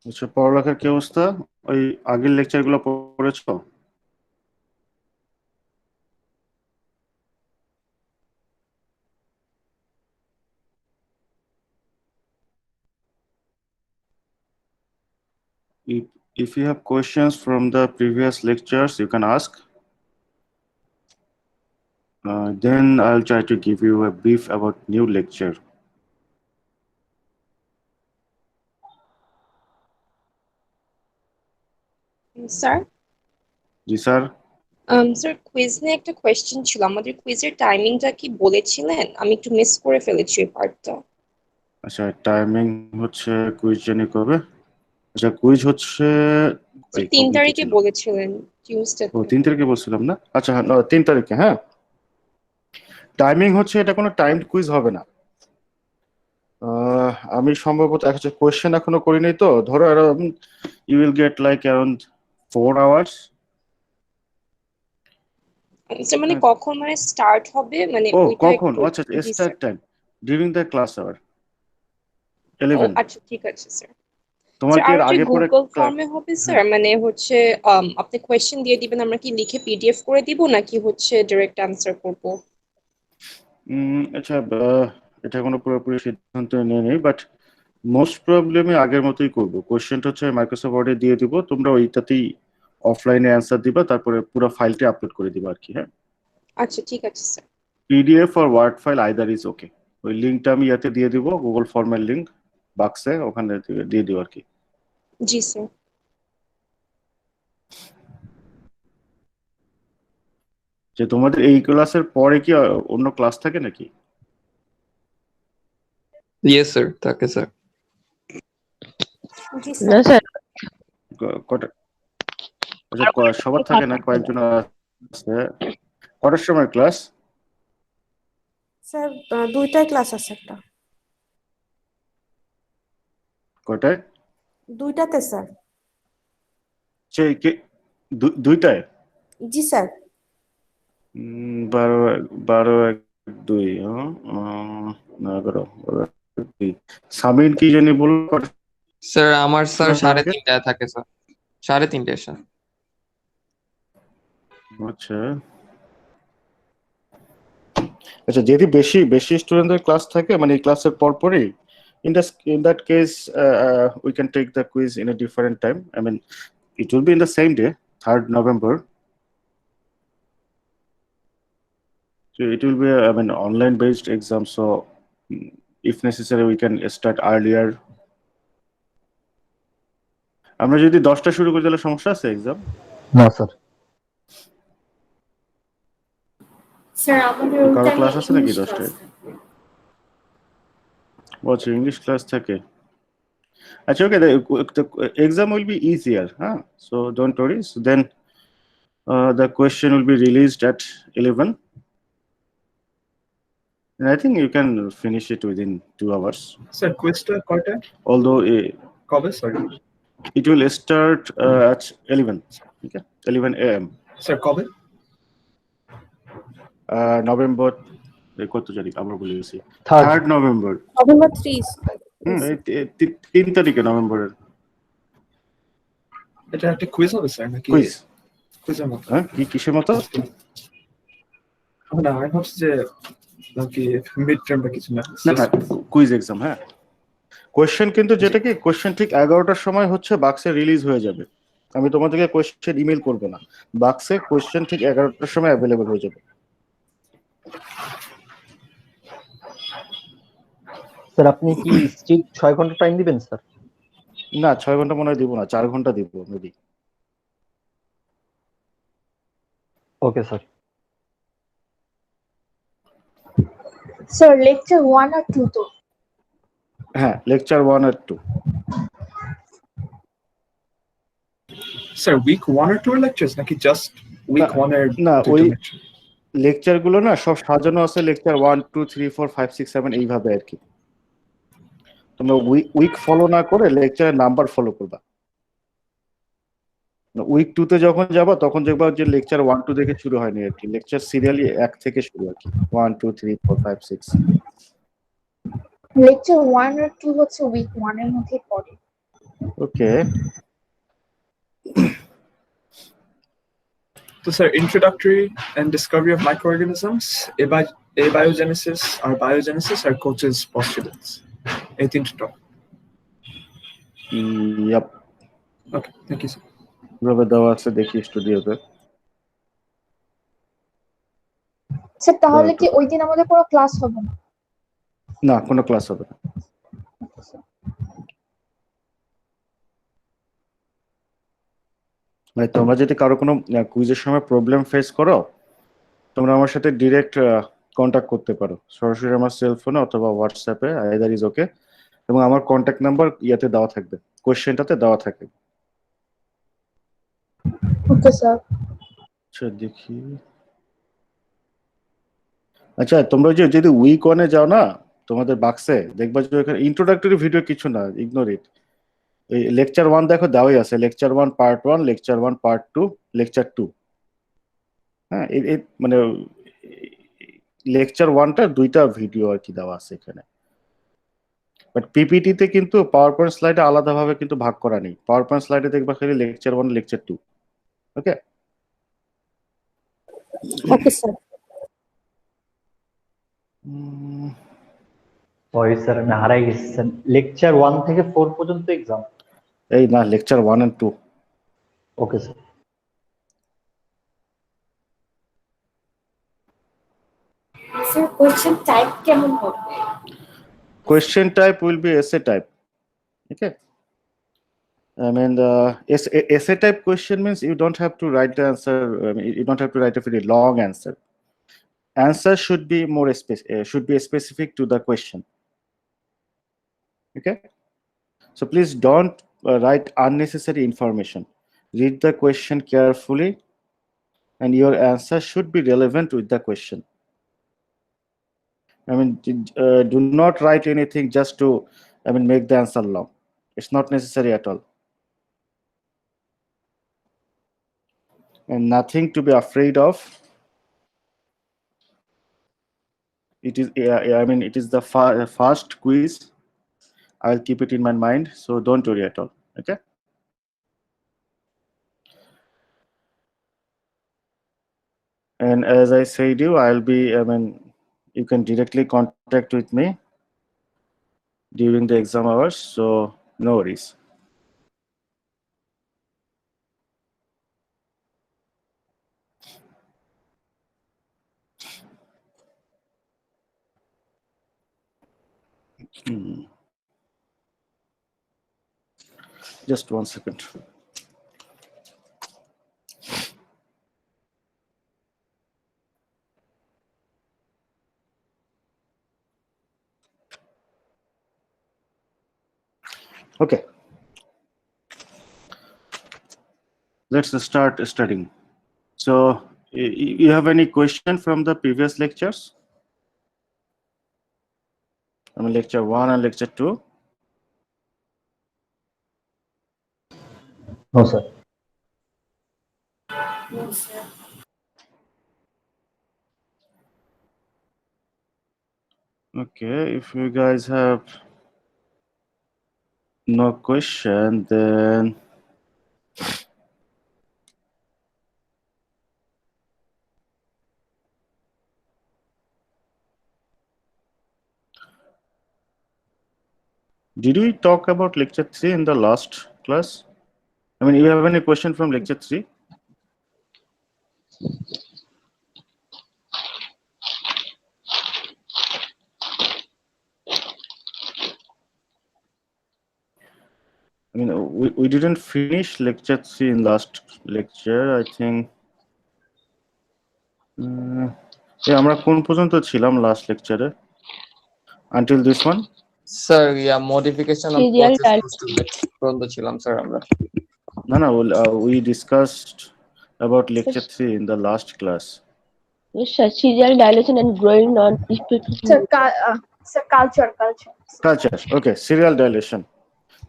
আচ্ছা, পড়ালেখার কি অবস্থা? ওই আগের লেকচারগুলো পড়েছো? If if you have questions from the previous lectures, you can ask. Then I'll try to give you a brief about new lecture. Sir G sir. Sir quiz নিয়ে একটা question ছিল, আমাদের কুইজের টাইমিংটা কি বলেছিলেন? আমি একটু মিস করে ফেলেছি ওই পার্টটা। আচ্ছা, টাইমিং হচ্ছে কুইজ জানি কবে? আচ্ছা, কুইজ হচ্ছে স্যার এই 3 কবে তারিখে ছিল? বলেছিলেন, ও, টিউসডেতে। 3 তারিখে বলছিলাম না? আচ্ছা, হ্যাঁ, 3 তারিখে, হ্যাঁ। টাইমিং হচ্ছে, এটা কোনো টাইমড কুইজ হবে না। আমি সম্ভবত একটা কোয়েশ্চেন এখনো করিনি, তো ধরো you will get like around 4 hours। Sir মানে কখন মানে স্টার্ট হবে, মানে ও, ওইটা কখন? একটু। আচ্ছা, জি start sir. Time during the class hour ও 11। আচ্ছা, ঠিক আছে স্যার। তোমার স্যার কি আর এর ওটা আগে পরে গুগল ফর্মে হবে হ্যাঁ। স্যার? মানে হচ্ছে আপনি কোয়েশ্চেন দিয়ে দিবেন, আমরা কি লিখে পিডিএফ করে দিব নাকি হচ্ছে ডাইরেক্ট অ্যান্সার করব? আচ্ছা, এটা কোনো পুরোপুরি সিদ্ধান্ত নিয়ে নেই, বাট মোস্ট প্রবাবলি আমি আগের মতোই করবো। কোয়েশ্চেনটা হচ্ছে মাইক্রোসফট ওয়ার্ডে দিয়ে দিব, তোমরা ওইটাতেই অফলাইনে অ্যান্সার দিবা, তারপরে পুরো ফাইলটি আপলোড করে দিবা আর কি। হ্যাঁ, আচ্ছা ঠিক আছে স্যার। পিডিএফ আর word file either is okay. ওই লিঙ্কটা আমি ইয়াতে দিয়ে দিব, গুগল ফর্মের লিঙ্ক বাক্সে, ওখানে দিয়ে দিব আর কি। জি স্যার। যে তোমাদের এই ক্লাসের পরে কি অন্য ক্লাস থাকে নাকি? ইয়েস স্যার, থাকে স্যার। জি না স্যার। স্যার, কটা? আচ্ছা, সবার থাকে না, কয়েকজন আছে। কটার সময় ক্লাস? স্যার 2টায় ক্লাস আছে একটা। কটায়? 2টাতে স্যার। সে কে? 2টায়? জি স্যার। 12 12 1 2, না, 2 সামিন কি জানি বললো কটার স্যার আমার স্যার সময় থাকে? 3:30টায় থাকে স্যার, 3:30টায় স্যার। আচ্ছা আচ্ছা, যদি বেশি বেশি স্টুডেন্টদের ক্লাস থাকে, মানে এই ক্লাসের পরপরই, in that case, we can take the quiz in a different time. I mean, it will be in the same day, 3rd November. So it will be, I mean, online based exam. So if necessary, we can start earlier. আমরা যদি 10টা শুরু করি তাহলে সমস্যা আছে exam? না sir. Sir আমাদের ওই কারো টাইমে ক্লাস আছে নাকি ইংলিশ ক্লাস 10টায়? থাকে। আচ্ছা, ইংলিশ ক্লাস থাকে। আচ্ছা, okay, the exam will be easier, huh? So don't worry. So then the question will be released at 11. And I think you can finish it within 2 hours. Sir কুইজটা কয়টা Although কবে? Sorry it will start at 11. Okay, 11 a.m. Sir কবে? November, কত তারিখ আমরা বলে গেছি? 3rd November. November 3। 3 তারিখে নভেম্বরের। এটা একটা কুইজ হবে স্যার নাকি কুইজ? কুইজের মতো? হ্যাঁ, কিসের মতো? না আমি ভাবছি যে নাকি মিড টার্ম বা কিছু না। না, কুইজ এক্সাম। হ্যাঁ, কোয়েশ্চেন কিন্তু যেটা কি, কোয়েশ্চেন ঠিক 11টার সময় হচ্ছে বাক্সে রিলিজ হয়ে যাবে। আমি তোমাদেরকে কোয়েশ্চেন ইমেল করবো না, বাক্সে কোয়েশ্চেন ঠিক 11টার সময় অ্যাভেলেবল হয়ে যাবে। স্যার আপনি কি স্ট্রিক্ট 6 ঘন্টা টাইম দিবেন স্যার? না, 6 ঘন্টা মনে হয় দিব না, 4 ঘন্টা দিব maybe. Okay sir. Sir lecture 1 আর 2 তো? হ্যাঁ, লেকচার 1 আর 2। স্যার উইক 1 আর 2 এর লেকচারস নাকি জাস্ট উইক 1 এর না, দুটো ওই লেকচার? লেকচার গুলো না সব সাজানো আছে, লেকচার 1 2 3 4 5 6 7 এইভাবে আর কি। তোমরা উইক ফলো না করে লেকচারের নাম্বার ফলো করবা। উইক 2 তে যখন যাবা তখন দেখবা যে লেকচার 1 2 থেকে শুরু হয়নি আর কি, লেকচার সিরিয়ালি 1 থেকে শুরু আর কি, 1 2 3 4 5 6। লেকচার 1 আর 2 হচ্ছে উইক 1 এর মধ্যে পড়ে। Okay. So, sir, introductory and discovery of microorganisms, abiogenesis or biogenesis are coaches' postulates. Anything to talk? Yep. Okay, thank you, sir. কিভাবে দেওয়া আছে দেখি স্টুডিওতে। স্যার তাহলে কি ওই দিন আমাদের কোনো ক্লাস হবে না? না, কোনো ক্লাস হবে না। মানে তোমরা যদি কারো কোনো কুইজের সময় প্রবলেম ফেস করো, তোমরা আমার সাথে ডিরেক্ট কন্ট্যাক্ট করতে পারো, সরাসরি আমার সেল ফোনে অথবা হোয়াটসঅ্যাপে, আইদার ইজ ওকে। এবং আমার কন্ট্যাক্ট নাম্বার ইয়াতে দেওয়া থাকবে, কোশ্চেনটাতে দেওয়া থাকে। Okay sir. আচ্ছা দেখি। আচ্ছা তোমরা ওই যে যদি উইক ওয়ানে যাও না, তোমাদের বাক্সে দেখবা যে এখানে ইন্ট্রোডাক্টরি ভিডিও কিছু না, ইগনোর ইট। এই লেকচার 1 দেখো দেওয়াই আছে, lecture 1 part 1, lecture 1 part 2, lecture 2। হ্যাঁ, মানে লেকচার 1টার 2টা ভিডিও আর কি দেওয়া আছে এখানে। বাট পিপিটিতে কিন্তু পাওয়ার পয়েন্ট স্লাইডে আলাদাভাবে কিন্তু ভাগ করা নেই। পাওয়ার পয়েন্ট স্লাইডে দেখবা খালি লেকচার 1, লেকচার 2। ওকে। ওকে স্যার। সরি স্যার, আমি হারাই গেছি স্যার। লেকচার 1 থেকে 4 পর্যন্ত এক্সাম? এই না, lecture 1 and 2। Okay sir. Sir question type কেমন হবে? Question type will be essay type. Okay. I mean, the essay type question means you don't have to write the answer. I mean, you don't have to write a very long answer. Answer should be more should be specific to the question. Okay. So please don't write unnecessary information. Read the question carefully, and your answer should be relevant with the question. I mean, do not write anything just to, I mean, make the answer long. It's not necessary at all. And nothing to be afraid of. It is, I mean, it is the first quiz. I'll keep it in my mind, so don't worry at all. Okay. And as I said you, I'll be, I mean, you can directly contact with me during the exam hours, so no worries. Just 1 second. Okay. Let's start studying. So, you have any question from the previous lectures? I mean, lecture 1 and lecture 2? No sir. Okay, if you guys have no question, then did we talk about lecture 3 in the last class? I mean, you have any question from lecture 3? I mean, we didn't finish lecture 3 in last lecture, I think. আমরা কোন পর্যন্ত ছিলাম last লেকচারে? Until this one? Sir modification of Serial process পোস্টুলেটস পর্যন্ত ছিলাম sir আমরা। No, we discussed about lecture 3 in the last class. Yes, sir. Serial dilation and growing non-specific. Sir sir culture Culture. Okay, serial dilation.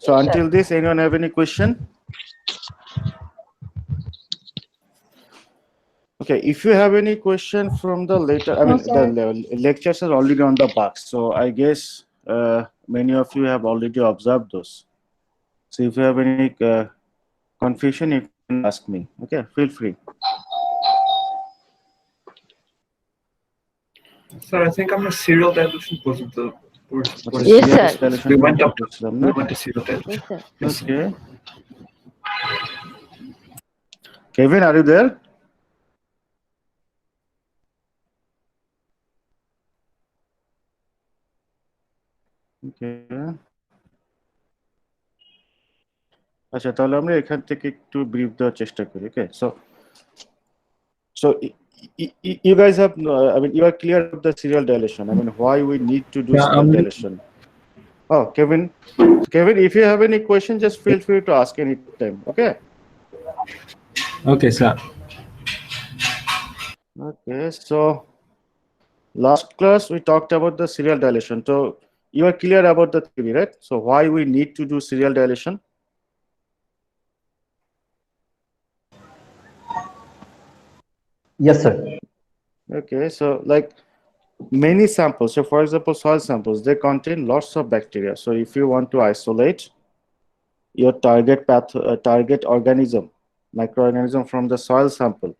So Yes, until this, anyone have any question? Okay, if you have any question from the later, I No, mean, sir. the lectures are already on the box, so I guess many of you have already observed those. So if you have any confusion, you can ask me. Okay, feel free. Sir, I think আমরা serial dilution পর্যন্ত Okay, Yes, serial sir. dilution we went up to করছিলাম we না? went to serial dilution. Yes, sir. Yes, sir. Okay. Kevin, are you there? Okay. আচ্ছা, তাহলে আমরা এখান থেকে একটু ব্রিফ দেওয়ার চেষ্টা করি। Okay, so you guys have I mean you are clear of the serial dilution. I mean why we need to do serial dilution. Oh, Kevin, if you have any question, just feel free to ask anytime. Okay. Okay, sir. Okay, so last class we talked about the serial dilution. So you are clear about the theory, right? So why we need to do serial dilution? Yes, sir. Okay, so like many samples, so for example soil samples, they contain lots of bacteria. So if you want to isolate your target organism, microorganism from the soil sample,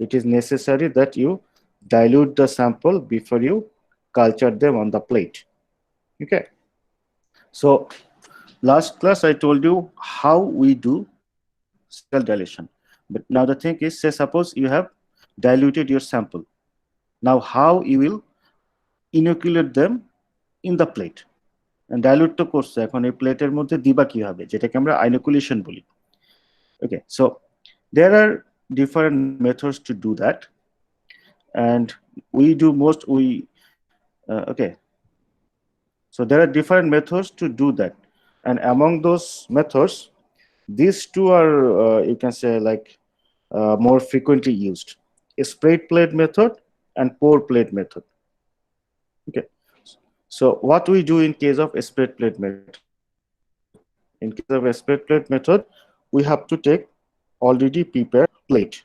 it is necessary that you dilute the sample before you culture them on the plate. Okay, so last class I told you how we do cell dilution, but now the thing is, say suppose you have diluted your sample. Now how you will inoculate them in the plate? And dilute to করছে, এখন এই প্লেটের মধ্যে দিবা কিভাবে, যেটাকে আমরা inoculation বলি। Okay, so there are different methods to do that, and okay, so there are different methods to do that, and among those methods these two are you can say like more frequently used: a sprayed plate method and pour plate method. Okay, so what we do in case of a sprayed plate method? In case of a sprayed plate method, we have to take already prepared plate.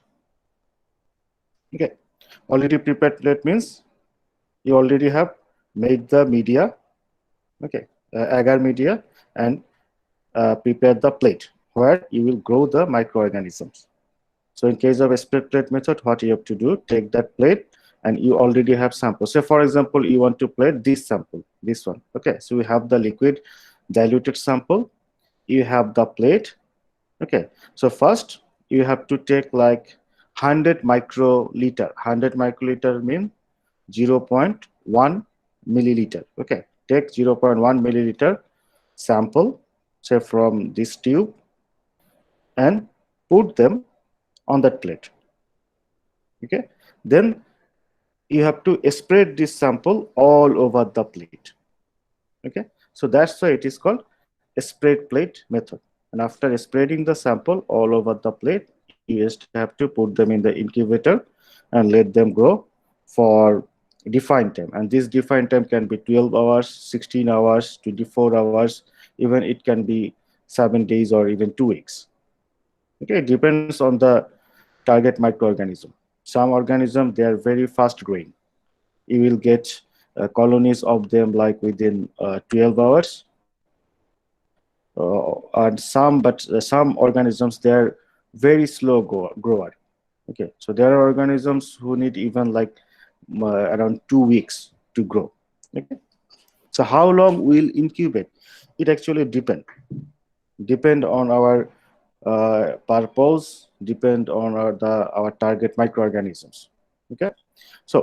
Okay, already prepared plate means you already have made the media, okay, agar media, and prepare the plate where you will grow the microorganisms. So in case of a sprayed plate method, what you have to do, take that plate and you already have samples. So for example, you want to plate this sample, this one. Okay, so we have the liquid diluted sample, you have the plate. Okay, so first you have to take like 100 microliter. 100 microliter mean 0.1 milliliter. Okay, take 0.1 milliliter sample, say from this tube, and put them on that plate. Okay, then you have to spread this sample all over the plate. Okay, so that's why it is called a spread plate method. And after spreading the sample all over the plate, you just have to put them in the incubator and let them grow for defined time. And this defined time can be 12 hours, 16 hours, 24 hours, even it can be 7 days or even 2 weeks. Okay, it depends on the target microorganism. Some organism, they are very fast growing. You will get colonies of them like within 12 hours. And some organisms, they are very slow grower. Okay, so there are organisms who need even like around 2 weeks to grow. Okay, so how long will incubate? It actually depend on our purpose, depend on our target microorganisms. Okay, so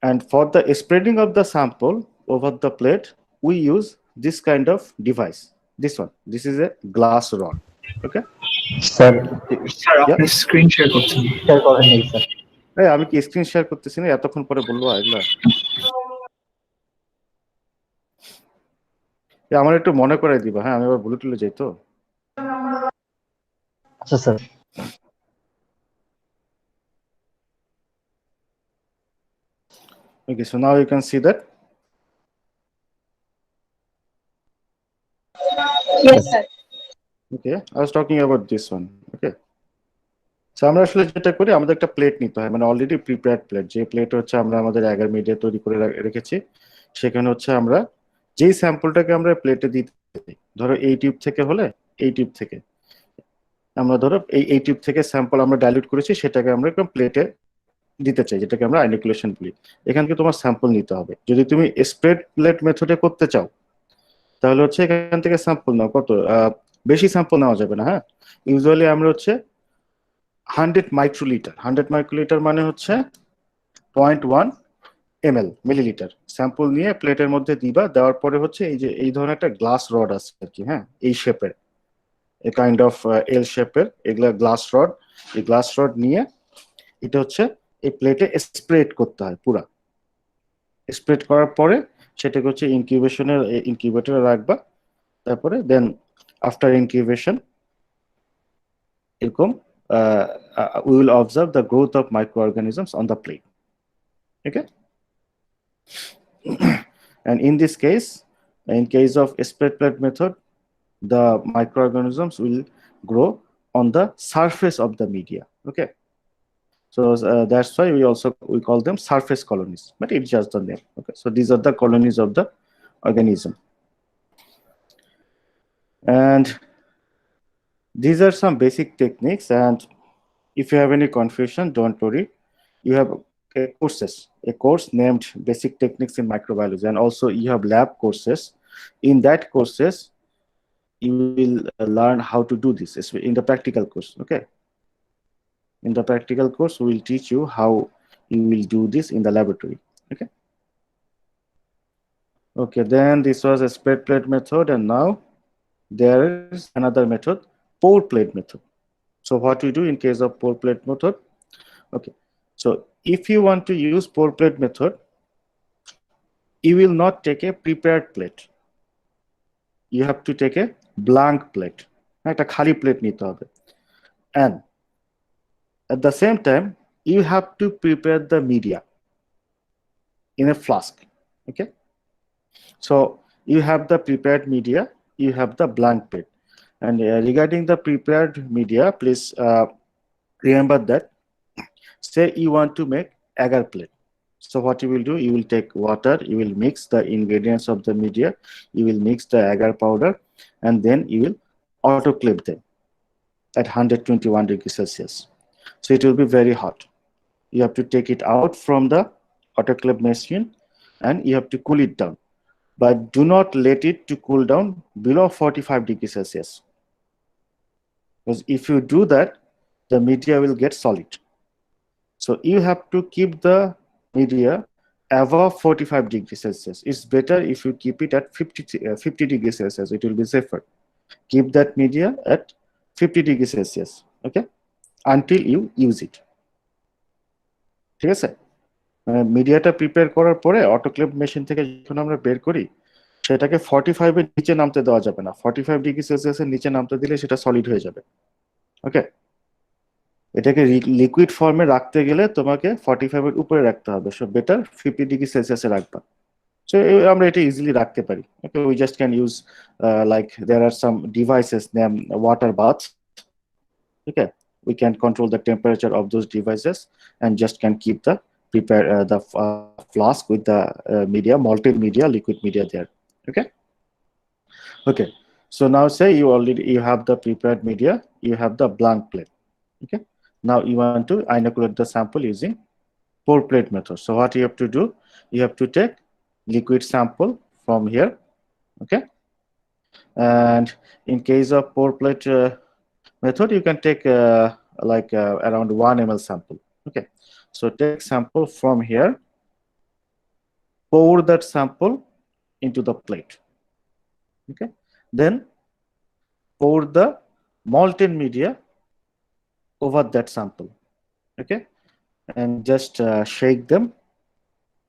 and for the spreading of the sample over the plate, we use this kind of device. This one, this is a glass rod. Okay, sir sir আপনি screen share করছেন share করেন নাই sir. এই আমি কি screen share করতেছি না? এতক্ষণ পরে বলবো এগুলা? আমার একটু মনে করাই দিবা, হ্যাঁ? আমি আবার ভুলে টুলে যাই তো। আচ্ছা sir. Okay, so now you can see that. Yes, sir. Okay, I was talking about this one. Okay, so আমরা আসলে যেটা করি, আমাদের একটা প্লেট নিতে হয়, মানে অলরেডি প্রিপেয়ার্ড প্লেট। যে প্লেট হচ্ছে আমরা আমাদের অ্যাগার মিডিয়া তৈরি করে রেখেছি, সেখানে হচ্ছে আমরা যেই স্যাম্পলটাকে আমরা প্লেটে দিতে, ধরো এই টিউব থেকে হলে এই টিউব থেকে আমরা ধরো এই টিউব থেকে স্যাম্পল আমরা ডাইলিউট করেছি, সেটাকে আমরা একদম প্লেটে দিতে চাই, যেটাকে আমরা আইনিকুলেশন বলি। এখান থেকে তোমার স্যাম্পল নিতে হবে। যদি তুমি স্প্রেড প্লেট মেথডে করতে চাও তাহলে হচ্ছে এখান থেকে স্যাম্পল নাও, কত বেশি স্যাম্পল নেওয়া যাবে না। হ্যাঁ, ইউজুয়ালি আমরা হচ্ছে 100 মাইক্রোলিটার মানে হচ্ছে 0.1 ml মিলিলিটার স্যাম্পল নিয়ে প্লেটের মধ্যে দিবা। দেওয়ার পরে হচ্ছে এই যে এই ধরনের একটা গ্লাস রড আছে আর কি, হ্যাঁ, এই শেপের, এ কাইন্ড অফ এল শেপের, এগুলা গ্লাস রড। এই গ্লাস রড নিয়ে এটা হচ্ছে এই প্লেটে স্প্রেড করতে হয় পুরা। স্প্রেড করার পরে সেটাকে হচ্ছে ইনকিউবেটরে রাখবা। তারপরে দেন আফটার ইনকিউবেশন এরকম we will observe the growth of microorganisms on the plate. Okay. And in this case, in case of spread plate method, the microorganisms will grow on the surface of the media. Okay. So that's why we call them surface colonies, but it's just the name. Okay. So these are the colonies of the organism. And these are some basic techniques, and if you have any confusion, don't worry. You have a course named Basic Techniques in Microbiology, and also you have lab courses. In that courses, you will learn how to do this in the practical course. Okay. In the practical course, we will teach you how you will do this in the laboratory. Okay. Okay. Then this was a spread plate method, and now there is another method, pour plate method. So what we do in case of pour plate method? Okay. So if you want to use pour plate method, you will not take a prepared plate. You have to take a blank plate. একটা খালি plate নিতে হবে। And at the same time, you have to prepare the media in a flask. Okay. So you have the prepared media, you have the blank plate. And regarding the prepared media, please remember that, say you want to make agar plate. So what you will do, you will take water, you will mix the ingredients of the media, you will mix the agar powder, and then you will autoclave them at 121 degrees Celsius. So it will be very hot. You have to take it out from the autoclave machine and you have to cool it down. But do not let it to cool down below 45 degrees Celsius. Because if you do that, the media will get solid. So you have to keep the media above 45 degrees Celsius. It's better if you keep it at 50 degrees Celsius. It will be safer. Keep that media at 50 degrees Celsius. Okay, until you use it. ঠিক আছে, মিডিয়াটা prepare করার পরে autoclave machine থেকে যখন আমরা বের করি, সেটাকে 45 এর নিচে নামতে দেওয়া যাবে না। 45 ডিগ্রি সেলসিয়াসের নিচে নামতে দিলে সেটা সলিড হয়ে যাবে। ওকে, এটাকে লিকুইড ফর্মে রাখতে গেলে তোমাকে 45 এর উপরে রাখতে হবে। সো বেটার 50 ডিগ্রি সেলসিয়াসে রাখবা। সো আমরা এটা ইজিলি রাখতে পারি। Okay, we just can use like there are some devices name water baths. Okay, we can control the temperature of those devices and just can keep the flask with the media, molten media, liquid media there. Okay. Okay. So now say you have the prepared media, you have the blank plate. Okay. Now you want to inoculate the sample using pour plate method. So what you have to do, you have to take liquid sample from here. Okay. And in case of pour plate method, you can take around 1 ml sample. Okay, so take sample from here, pour that sample into the plate. Okay, then pour the molten media over that sample. Okay, and just shake them.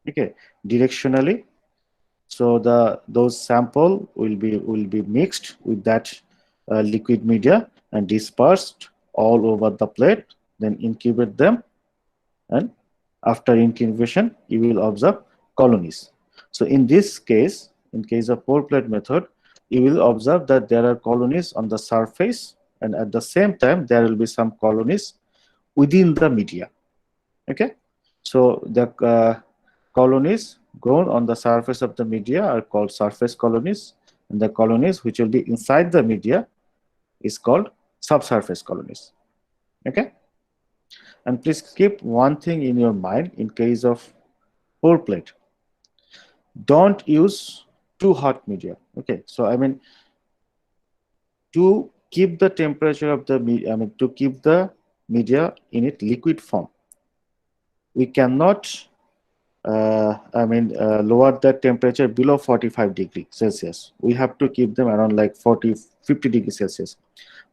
Okay, directionally, so those sample will be mixed with that liquid media and dispersed all over the plate. Then incubate them, and after incubation you will observe colonies. So in this case, in case of pour plate method, you will observe that there are colonies on the surface, and at the same time there will be some colonies within the media. Okay, so the colonies grown on the surface of the media are called surface colonies, and the colonies which will be inside the media is called subsurface colonies. Okay, and please keep one thing in your mind in case of pour plate. Don't use too hot media. Okay, so I mean, to keep the temperature of the to keep the media in its liquid form, we cannot lower the temperature below 45 degrees Celsius. We have to keep them around like 50 degrees Celsius,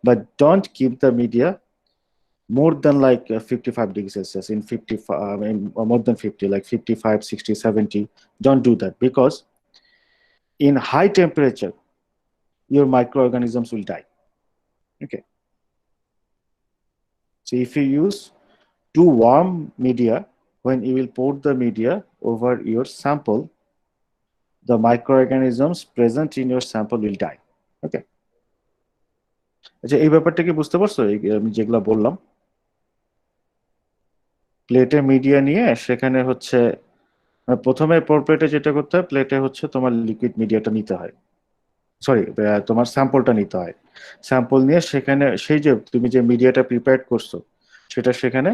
but don't keep the media more than like 55 degrees Celsius in 55, or more than 50, like 55, 60, 70. Don't do that, because in high temperature, your microorganisms will die. Okay. So if you use too warm media, when you will pour the media over your sample, the microorganisms present in your sample will die. Okay. আচ্ছা, এই ব্যাপারটা কি বুঝতে পারছো? আমি যেগুলো বললাম, প্লেটে মিডিয়া নিয়ে সেখানে হচ্ছে প্রথমে পোর প্লেটে যেটা করতে হয়, প্লেটে হচ্ছে তোমার লিকুইড মিডিয়াটা নিতে হয়, সরি তোমার স্যাম্পলটা নিতে হয়। স্যাম্পল নিয়ে সেখানে সেই যে তুমি যে মিডিয়াটা প্রিপেয়ার করছো সেটা সেখানে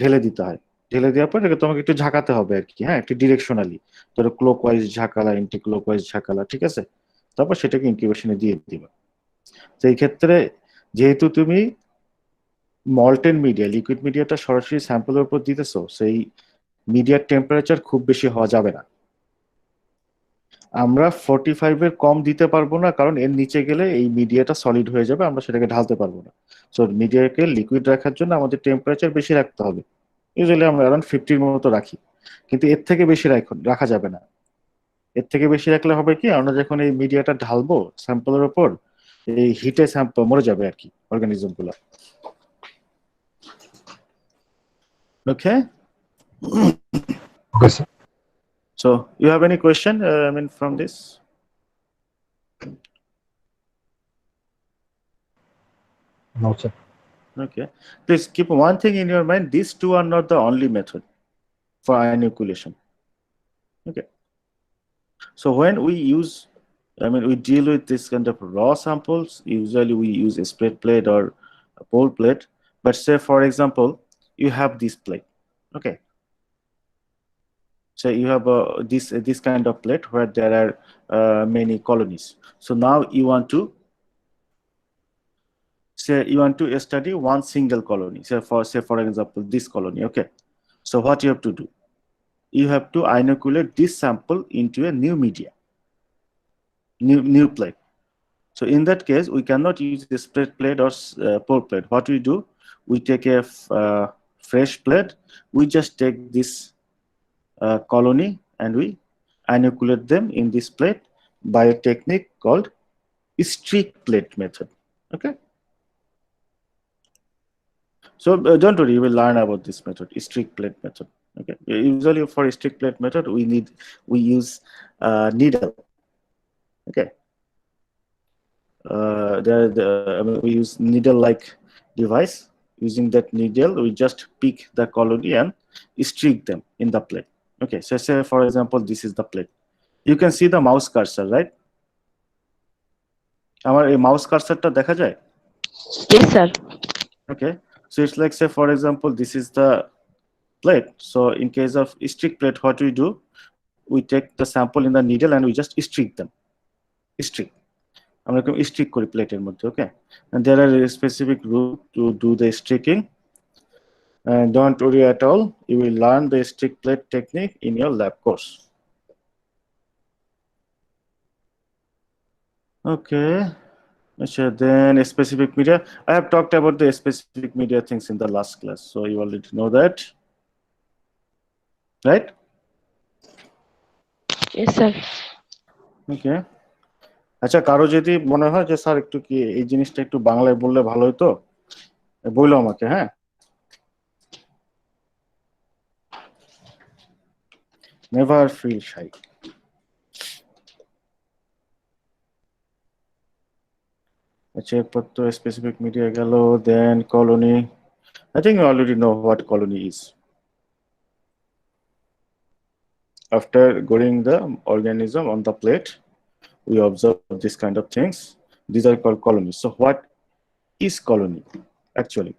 ঢেলে দিতে হয়। ঢেলে দেওয়ার পর তোমাকে একটু ঝাঁকাতে হবে আর কি, হ্যাঁ, একটু ডিরেকশনালি, ধরো ক্লকওয়াইজ ঝাঁকালা, এন্টি ক্লকওয়াইজ ঝাঁকালা, ঠিক আছে? তারপর সেটাকে ইনকিউবেশনে দিয়ে দিবা। তো এই ক্ষেত্রে যেহেতু তুমি মল্টেন মিডিয়া, লিকুইড মিডিয়াটা সরাসরি স্যাম্পলের উপর দিতেছো, সেই মিডিয়ার টেম্পারেচার খুব বেশি হওয়া যাবে না। আমরা 45 এর কম দিতে পারবো না, কারণ এর নিচে গেলে এই মিডিয়াটা সলিড হয়ে যাবে, আমরা সেটাকে ঢালতে পারবো না। সো মিডিয়াকে লিকুইড রাখার জন্য আমাদের টেম্পারেচার বেশি রাখতে হবে। ইউজুয়ালি আমরা অ্যারাউন্ড 50 মতো রাখি, কিন্তু এর থেকে বেশি রাখা যাবে না। এর থেকে বেশি রাখলে হবে কি, আমরা যখন এই মিডিয়াটা ঢালবো স্যাম্পলের উপর, এই হিটে স্যাম্পল মরে যাবে আর কি, অর্গানিজম গুলো। ওকে, Okay, sir. so you have any question from this? No, sir. Okay, please keep one thing in your mind, these two are not the only method for inoculation. Okay, so when we use, we deal with this kind of raw samples, usually we use a spread plate or a pour plate. But say for example you have this plate, okay, so you have this kind of plate where there are many colonies. So now you want to study one single colony, say for example this colony. Okay, so what you have to do, you have to inoculate this sample into a new media, new plate. So in that case we cannot use the spread plate or pour plate. What we do, we take a fresh plate, we just take this colony and we inoculate them in this plate by a technique called streak plate method. Okay, so don't worry, you will learn about this method, streak plate method. Okay, usually for streak plate method we use needle. Okay, we use needle like device. Using that needle we just pick the colony and streak them in the plate. Okay, so say for example this is the plate, you can see the mouse cursor, right? Amar ei mouse cursor ta dekha jay? Yes, sir. Okay, so it's like, say for example this is the plate. So in case of streak plate, what we do, we take the sample in the needle and we just streak them. Streak, আমরা streak করি প্লেটের মধ্যে। Okay, and there are a specific rule to do the streaking, and don't worry at all, you will learn the streak plate technique in your lab course. Okay, then a specific media, I have talked about the specific media things in the last class, so you already know that, right? Yes, sir. Okay, আচ্ছা, কারো যদি মনে হয় যে sir একটু কি এই জিনিসটা একটু বাংলায় বললে ভালো হতো, বললো আমাকে, হ্যাঁ। Never feel shy. আচ্ছা, এরপর তো স্পেসিফিক মিডিয়া গেল, then colony. I think you already know what colony is. After growing the organism on the plate, we observe this kind of things. These are called colonies. So what is colony actually?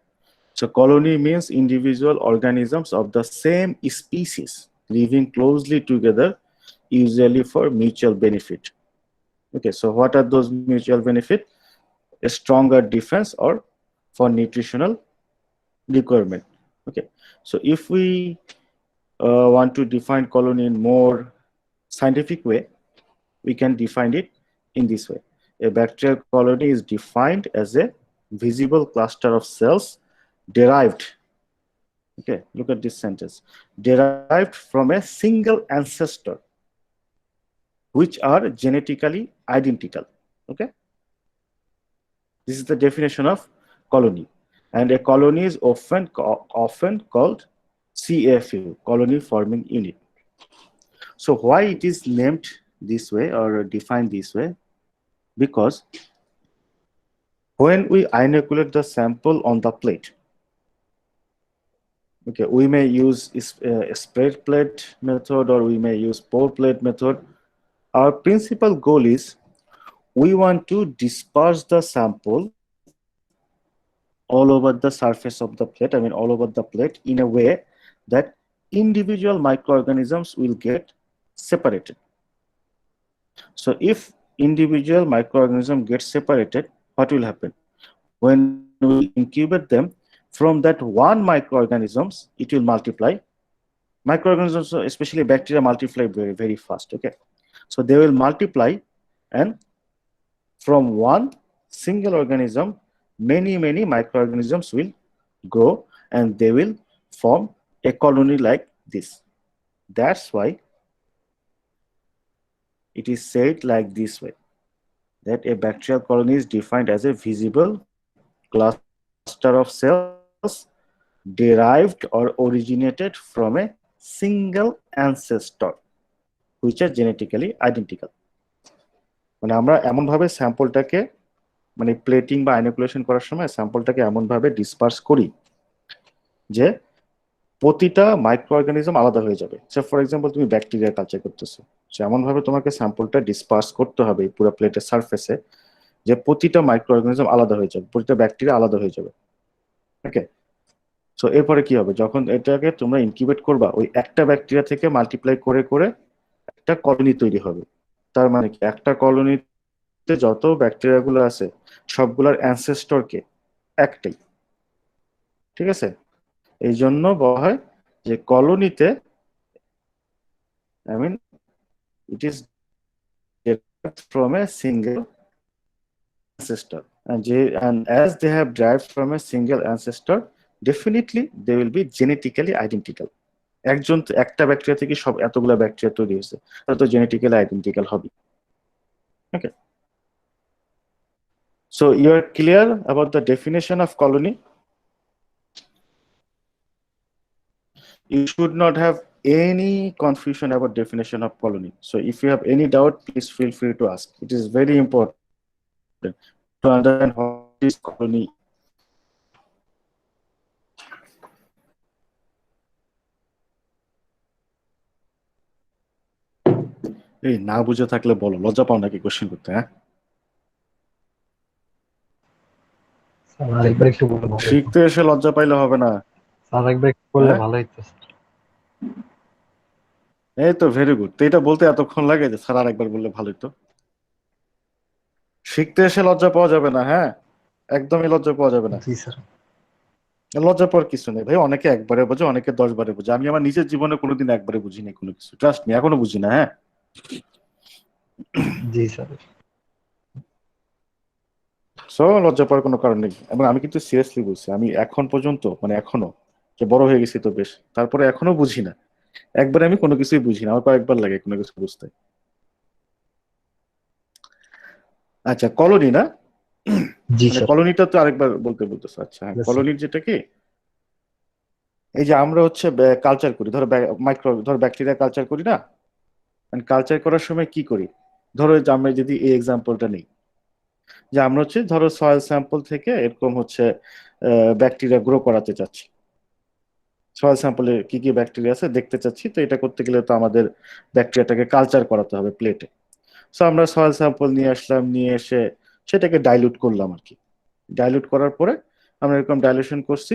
So colony means individual organisms of the same species living closely together, usually for mutual benefit. Okay, so what are those mutual benefit? A stronger defense or for nutritional requirement. Okay, so if we want to define colony in more scientific way, we can define it in this way. A bacterial colony is defined as a visible cluster of cells derived, okay, look at this sentence, derived from a single ancestor, which are genetically identical. Okay, this is the definition of colony. And a colony is often called CFU, colony forming unit. So why it is named this way or defined this way? Because when we inoculate the sample on the plate, okay, we may use a spread plate method or we may use pour plate method. Our principal goal is we want to disperse the sample all over the surface of the plate, I mean all over the plate, in a way that individual microorganisms will get separated. So if individual microorganism gets separated, what will happen? When we incubate them, from that one microorganisms, it will multiply. Microorganisms, especially bacteria, multiply very, very fast. Okay, so they will multiply, and from one single organism, many microorganisms will grow, and they will form a colony like this. That's why it is said like this way, that a bacterial colony is defined as a visible cluster of cells derived or originated from a single ancestor, which are genetically identical. মানে আমরা এমন ভাবে স্যাম্পলটাকে মানে plating বা আইনোকুলেশন করার সময় স্যাম্পলটাকে এমন ভাবে ডিসপার্স করি যে প্রতিটা মাইক্রো অর্গানিজম আলাদা হয়ে যাবে। সো ফর এক্সাম্পল তুমি ব্যাকটেরিয়া কালচার করতেছো, সো এমন ভাবে তোমাকে স্যাম্পলটা ডিসপার্স করতে হবে পুরো প্লেটের সারফেসে যে প্রতিটা মাইক্রো অর্গানিজম আলাদা হয়ে যাবে, প্রতিটা ব্যাকটেরিয়া আলাদা হয়ে যাবে। ওকে, সো এরপরে কি হবে, যখন এটাকে তোমরা ইনকিউবেট করবা, ওই একটা ব্যাকটেরিয়া থেকে মাল্টিপ্লাই করে করে একটা কলোনি তৈরি হবে। তার মানে কি, একটা কলোনিতে যত ব্যাকটেরিয়া গুলো আছে সবগুলোর অ্যানসেস্টর কে একটাই, ঠিক আছে? এই জন্য বলা হয় যে কলোনিতে, I mean, it is derived from a single ancestor, and as they have derived from a single ancestor, definitely they will be genetically identical. একটা ব্যাকটেরিয়া থেকে সব এতগুলা ব্যাকটেরিয়া তৈরি হয়েছে, তাহলে তো জেনেটিক্যালি আইডেন্টিক্যাল হবে। ওকে, so you are clear about the definition of colony? You should not have any confusion about definition of colony. So if you have any doubt, please feel free to ask. It is very important to understand what is colony. এই না বুঝে থাকলে বলো, লজ্জা পাও নাকি question করতে? হ্যাঁ, স্যার আরেকবার একটু বললে ভালো হতো। শিখতে এসে লজ্জা পাইলে হবে না। স্যার আরেকবার একটু বললে হ্যাঁ? ভালো হতো। এই তো ভেরি গুড। তো এটা বলতে এতক্ষণ লাগে যে স্যার আরেকবার বললে ভালো হতো? শিখতে এসে লজ্জা পাওয়া যাবে না, হ্যাঁ, একদমই লজ্জা পাওয়া যাবে না। জি স্যার। লজ্জা পাওয়ার কিছু নেই ভাই, অনেকে একবারে বোঝে, অনেকে 10 বারে বোঝে। আমি আমার নিজের জীবনে কোনোদিন একবারে বুঝিনি কোনো কিছু, ট্রাস্ট মি, এখনো বুঝি না। হ্যাঁ, জি স্যার। সো লজ্জা পাওয়ার কোনো কারণ নেই। এবং আমি কিন্তু সিরিয়াসলি বলছি, আমি এখন পর্যন্ত মানে এখনো, যে বড় হয়ে গেছি তো বেশ, তারপরে এখনো বুঝি না। একবারে আমি কোনো কিছুই বুঝি না, আমার কয়েকবার লাগে কোনো কিছু বুঝতে। আচ্ছা, কলোনি না, জি মানে স্যার। কলোনিটা তো আরেকবার বলতেছে। আচ্ছা, হ্যাঁ, Yes, sir. কলোনির যেটা কি, এই যে আমরা হচ্ছে কালচার করি, ধরো ধরো ব্যাকটেরিয়া কালচার করি না, কালচার করার সময় কি করি, ধরো যে আমরা যদি এই এক্সাম্পলটা নেই, যে আমরা হচ্ছে ধরো সয়েল স্যাম্পল থেকে এরকম হচ্ছে ব্যাকটেরিয়া গ্রো করাতে চাচ্ছি, সয়েল স্যাম্পলে কি কি ব্যাকটেরিয়া আছে দেখতে চাচ্ছি। তো এটা করতে গেলে তো আমাদের ব্যাকটেরিয়াটাকে কালচার করাতে হবে প্লেটে। সো আমরা সয়েল স্যাম্পল নিয়ে আসলাম, নিয়ে এসে সেটাকে ডাইলুট করলাম আর কি। ডাইলুট করার পরে আমরা এরকম ডাইলুশন করছি।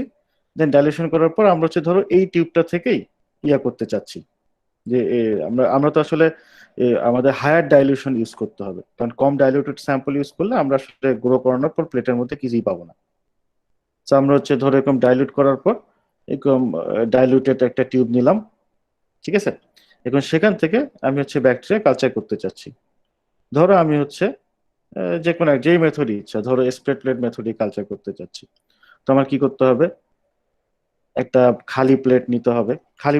দেন ডাইলুশন করার পর আমরা হচ্ছে ধরো এই টিউবটা থেকেই ইয়া করতে চাচ্ছি যে আমরা আমরা তো আসলে আমাদের হায়ার ডাইলুশন ইউজ করতে হবে, কারণ কম ডাইলুটেড স্যাম্পল ইউজ করলে আমরা আসলে গ্রো করানোর পর প্লেটের মধ্যে কিছুই পাবো না। তো আমরা হচ্ছে ধরো এরকম ডাইলুট করার পর এরকম ডাইলুটেড একটা টিউব নিলাম, ঠিক আছে। এখন সেখান থেকে আমি হচ্ছে ব্যাকটেরিয়া কালচার করতে চাচ্ছি। ধরো আমি হচ্ছে যে কোনো যেই মেথডই ইচ্ছা, ধরো স্প্রে প্লেট মেথডই কালচার করতে চাচ্ছি। তো আমার কি করতে হবে, একটা খালি প্লেট নিতে হবে, খালি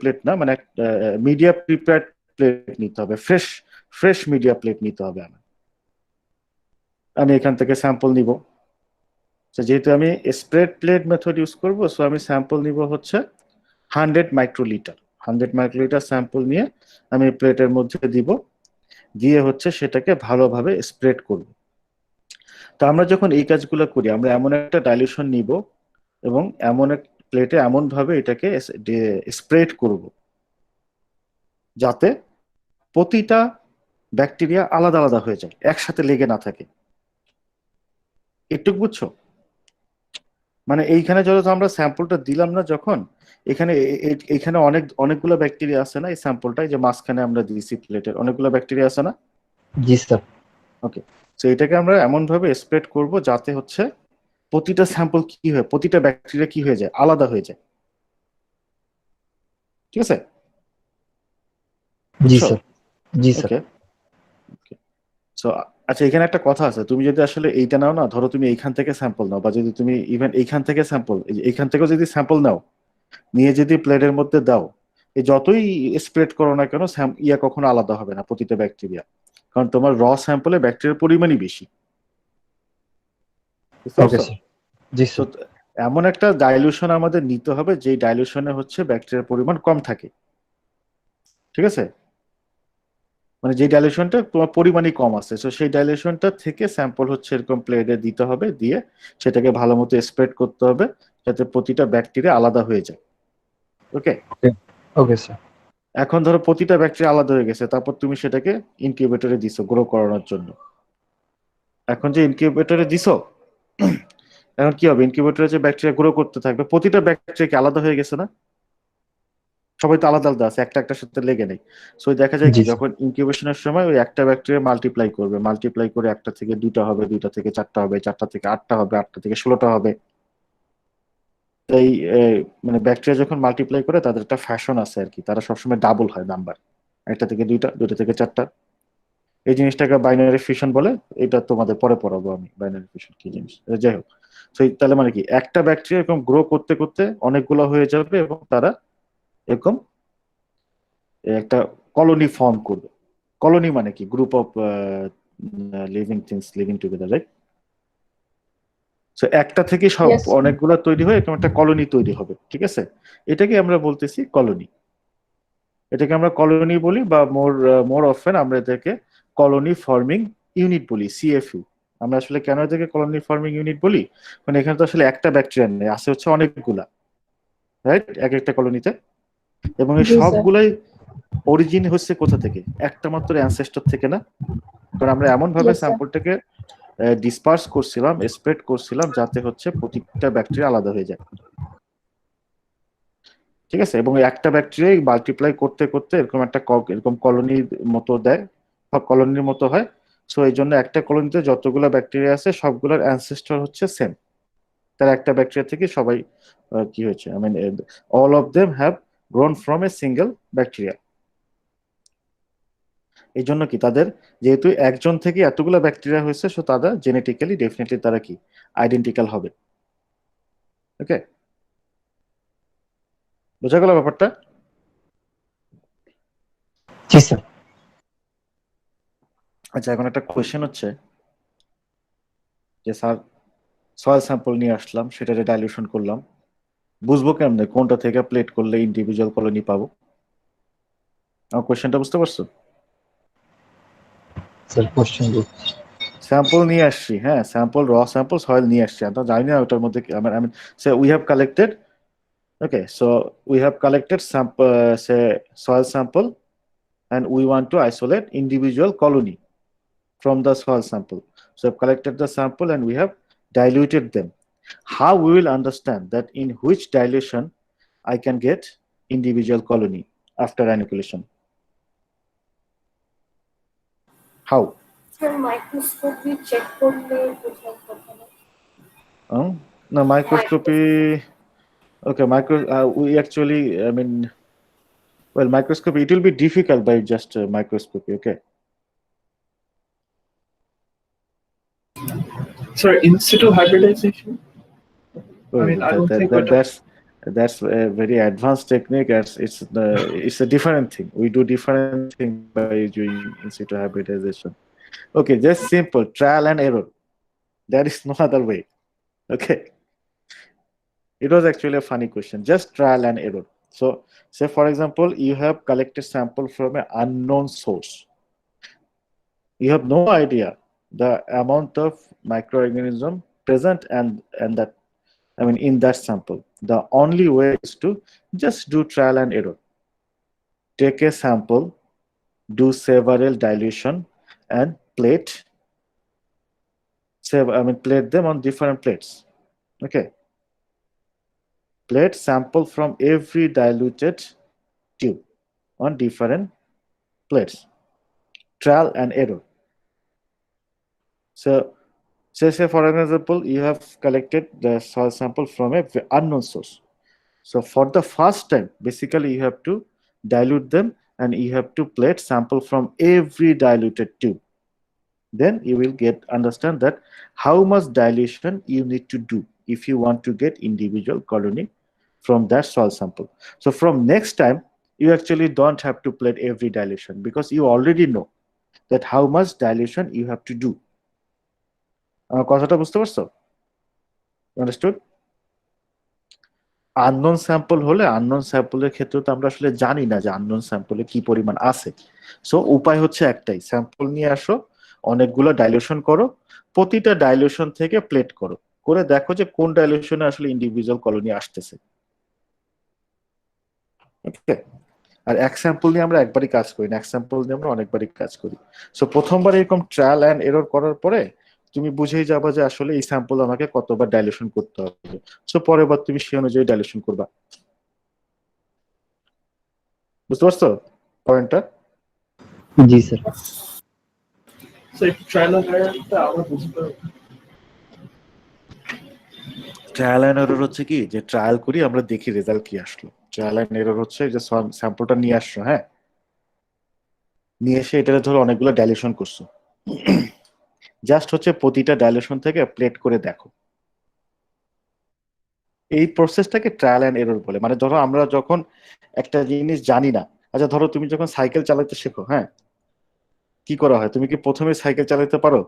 প্লেট না, মানে মিডিয়া প্রিপেয়ার্ড প্লেট নিতে হবে, ফ্রেশ ফ্রেশ মিডিয়া প্লেট নিতে হবে। আমি এখান থেকে স্যাম্পল নিব। যেহেতু আমি স্প্রেড প্লেট মেথড ইউজ করব, সো আমি স্যাম্পল নিব হচ্ছে 100 মাইক্রোলিটার। 100 মাইক্রোলিটার স্যাম্পল নিয়ে আমি প্লেটের মধ্যে দিব, দিয়ে হচ্ছে সেটাকে ভালোভাবে স্প্রেড করব। তো আমরা যখন এই কাজগুলো করি, আমরা এমন একটা ডাইলিউশন নিব এবং এমন এক প্লেটে এমন ভাবে এটাকে স্প্রেড করব যাতে প্রতিটা ব্যাকটেরিয়া আলাদা আলাদা হয়ে যায়, একসাথে লেগে না থাকে। একটু বুঝছো? মানে এইখানে যখন আমরা স্যাম্পলটা দিলাম না, যখন এখানে এখানে অনেকগুলো ব্যাকটেরিয়া আছে না, এই স্যাম্পলটাই যে মাঝখানে আমরা দিয়েছি প্লেটের অনেকগুলো ব্যাকটেরিয়া আছে না? জি স্যার। ওকে, তো এটাকে আমরা এমন ভাবে স্প্রেড করব যাতে হচ্ছে প্রতিটা স্যাম্পল কি হয়, প্রতিটা ব্যাকটেরিয়া কি হয়ে যায়, আলাদা হয়ে যায়। ঠিক আছে? জি বুঝছো? স্যার। জি স্যার। ওকে। সো আচ্ছা, এখানে একটা কথা আছে, তুমি যদি আসলে এইটা নাও না, ধরো তুমি এইখান থেকে স্যাম্পল নাও, বা যদি তুমি ইভেন এইখান থেকে স্যাম্পল, এইখান থেকেও যদি স্যাম্পল নাও, নিয়ে যদি প্লেটের মধ্যে দাও, এই যতই স্প্রেড করো না কেন, ইয়া কখনো আলাদা হবে না প্রতিটা ব্যাকটেরিয়া, কারণ তোমার র স্যাম্পলে ব্যাকটেরিয়ার পরিমাণই বেশি। বুঝতে ওকে পারছো? স্যার। জি তো স্যার। এমন একটা ডাইলুশন আমাদের নিতে হবে যে ডাইলুশনে হচ্ছে ব্যাকটেরিয়ার পরিমাণ কম থাকে। ঠিক আছে? মানে যে ডাইলেশনটা তোমার পরিমাণই কম আছে, তো সেই ডাইলেশনটা থেকে স্যাম্পল হচ্ছে এরকম প্লেটে দিতে হবে, দিয়ে সেটাকে ভালো মতো স্প্রেড করতে হবে যাতে প্রতিটা ব্যাকটেরিয়া আলাদা হয়ে যায়। ওকে, ওকে স্যার। এখন ধরো প্রতিটা ব্যাকটেরিয়া আলাদা হয়ে গেছে, তারপর তুমি সেটাকে ইনকিউবেটরে দিছো গ্রো করানোর জন্য। এখন যে ইনকিউবেটরে দিছো, এখন কি হবে, ইনকিউবেটরে যে ব্যাকটেরিয়া গ্রো করতে থাকবে, প্রতিটা ব্যাকটেরিয়া কি আলাদা হয়ে গেছে না? সবাই তো আলাদা আলাদা আছে, একটা একটার সাথে লেগে নেই। সো দেখা যায় কি, জি স্যার। যখন ইনকিউবেশনের সময় ওই একটা ব্যাকটেরিয়া মাল্টিপ্লাই করবে, মাল্টিপ্লাই করে একটা থেকে দুইটা হবে, দুইটা থেকে চারটা হবে, চারটা থেকে আটটা হবে, আটটা থেকে 16টা হবে। তাই মানে ব্যাকটেরিয়া যখন মাল্টিপ্লাই করে তাদের একটা ফ্যাশন আছে আর কি, তারা সবসময় ডাবল হয় নাম্বার, একটা থেকে দুইটা, দুইটা থেকে চারটা। এই জিনিসটাকে বাইনারি ফিশন বলে। এটা তোমাদের পরে পড়াবো আমি, বাইনারি ফিশন কি জিনিস। যাই হোক, তাহলে মানে কি, একটা ব্যাকটেরিয়া এরকম গ্রো করতে করতে অনেকগুলো হয়ে যাবে এবং তারা এরকম একটা কলোনি ফর্ম করবে। কলোনি মানে কি, group of living things living together, right? So একটা থেকে সব Yes. অনেকগুলো তৈরি হয়ে এরকম একটা কলোনি তৈরি হবে। ঠিক আছে, এটাকে আমরা বলতেছি কলোনি। এটাকে আমরা কলোনি বলি, বা মোর অফেন আমরা এটাকে কলোনি ফর্মিং ইউনিট বলি, সিএফইউ। আমরা আসলে কেন এটাকে কলোনি ফর্মিং ইউনিট বলি, মানে এখানে তো আসলে একটা ব্যাকটেরিয়া নেই, আছে হচ্ছে অনেকগুলা, রাইট, এক একটা কলোনিতে। এবং এই জি স্যার। সবগুলাই অরিজিন হচ্ছে কোথা থেকে, একটা মাত্র অ্যানসেস্টর থেকে না? কারণ আমরা এমন ভাবে Yes, sir. স্যাম্পলটাকে ডিসপার্স করছিলাম, স্প্রেড করছিলাম যাতে হচ্ছে প্রত্যেকটা ব্যাকটেরিয়া আলাদা হয়ে যায়। ঠিক আছে, এবং এই একটা ব্যাকটেরিয়া মাল্টিপ্লাই করতে করতে এরকম একটা এরকম কলোনির মতো দেয়, বা কলোনির মতো হয়। সো এই জন্য একটা কলোনিতে যতগুলো ব্যাকটেরিয়া আছে সবগুলোর অ্যানসেস্টর হচ্ছে সেম। তার একটা ব্যাকটেরিয়া থেকে সবাই কি হয়েছে, I mean all of them have grown from a single bacteria. এই জন্য কি, তাদের যেহেতু একজন থেকে এতগুলো ব্যাকটেরিয়া হয়েছে, সো তারা জেনেটিক্যালি ডেফিনেটলি তারা কি আইডেন্টিক্যাল হবে। ওকে, বোঝা গেল ব্যাপারটা? জি স্যার। আচ্ছা, এখন একটা কোয়েশ্চেন হচ্ছে যে স্যার, সয়েল স্যাম্পল নিয়ে আসলাম, সেটাতে ডাইলিউশন করলাম, বুঝবো কেমনে কোনটা থেকে প্লেট করলে ইন্ডিভিজুয়াল কলোনি পাবো? আমার কোয়েশ্চেনটা বুঝতে পারছো? স্যার কোশ্চেন স্যাম্পল নিয়ে আসছি, হ্যাঁ, স্যাম্পল সয়েল নিয়ে আসছি, আমরা জানি না ওটার মধ্যে I mean say we have collected, okay, so we have collected say soil sample and we want to isolate individual colony from the soil sample. So I've collected the sample and we have diluted them. How we will understand that in which dilution I can get individual colony after inoculation? How? Sir microscopy check করলে বোঝার কথা না। No, microscopy. Okay, we actually, I mean, well, microscopy, it will be difficult by just microscopy, okay? Sir, in situ hybridization? Well, I don't think that's a very advanced technique. It's a different thing. We do different thing by doing in situ hybridization. Okay, just simple trial and error. There is no other way. Okay. It was actually a funny question. Just trial and error. So, say for example, you have collected sample from an unknown source. You have no idea the amount of microorganism present and that, I mean, in that sample. The only way is to just do trial and error. Take a sample, do several dilution, and plate them on different plates. Okay. Plate sample from every diluted tube on different plates. Trial and error. So, say for example, you have collected the soil sample from a unknown source. So for the first time, basically you have to dilute them and you have to plate sample from every diluted tube. Then you will understand that how much dilution you need to do if you want to get individual colony from that soil sample. So from next time, you actually don't have to plate every dilution because you already know that how much dilution you have to do. কথাটা বুঝতে পারছো? Understood? Unknown sample হলে unknown স্যাম্পলের ক্ষেত্রে তো আমরা আসলে জানি না যে আননোন স্যাম্পলে কি পরিমাণ আছে। সো উপায় হচ্ছে একটাই, স্যাম্পল নিয়ে আসো, অনেকগুলো ডাইলিউশন করো, প্রতিটা ডাইলিউশন থেকে প্লেট করো, করে দেখো যে কোন ডাইলিউশনে আসলে ইন্ডিভিজুয়াল কলোনি আসতেছে। ওকে, আর এক স্যাম্পল নিয়ে আমরা একবারই কাজ করি না, এক স্যাম্পল নিয়ে আমরা অনেকবারই কাজ করি। সো প্রথমবার এরকম ট্রায়াল অ্যান্ড এরর করার পরে তুমি বুঝেই যাবা যে আসলে এই স্যাম্পল আমাকে কতবার ডাইলিউশন করতে হবে। সো পরের বার তুমি সেই অনুযায়ী ডাইলিউশন করবা। বুঝতে পারছো পয়েন্টটা? জি স্যার। ট্রায়াল এন্ড এররটা আমরা বুঝতে পারবো। ট্রায়াল অ্যান্ড এরর হচ্ছে কি, যে ট্রায়াল করি আমরা দেখি রেজাল্ট কি আসলো। ট্রায়াল অ্যান্ড এরর হচ্ছে যে স্যাম্পলটা নিয়ে আসছো, হ্যাঁ, নিয়ে এসে এটা ধরো অনেকগুলো ডাইলিউশন করছো, জাস্ট হচ্ছে প্রতিটা ডাইলিউশন থেকে প্লেট করে দেখো। এই প্রসেসটাকে ট্রায়াল অ্যান্ড এরর বলে। মানে ধরো আমরা যখন একটা জিনিস জানি না, আচ্ছা ধরো তুমি যখন সাইকেল চালাতে শেখো, হ্যাঁ, কি করা হয়? তুমি কি প্রথমে সাইকেল চালাতে পারো?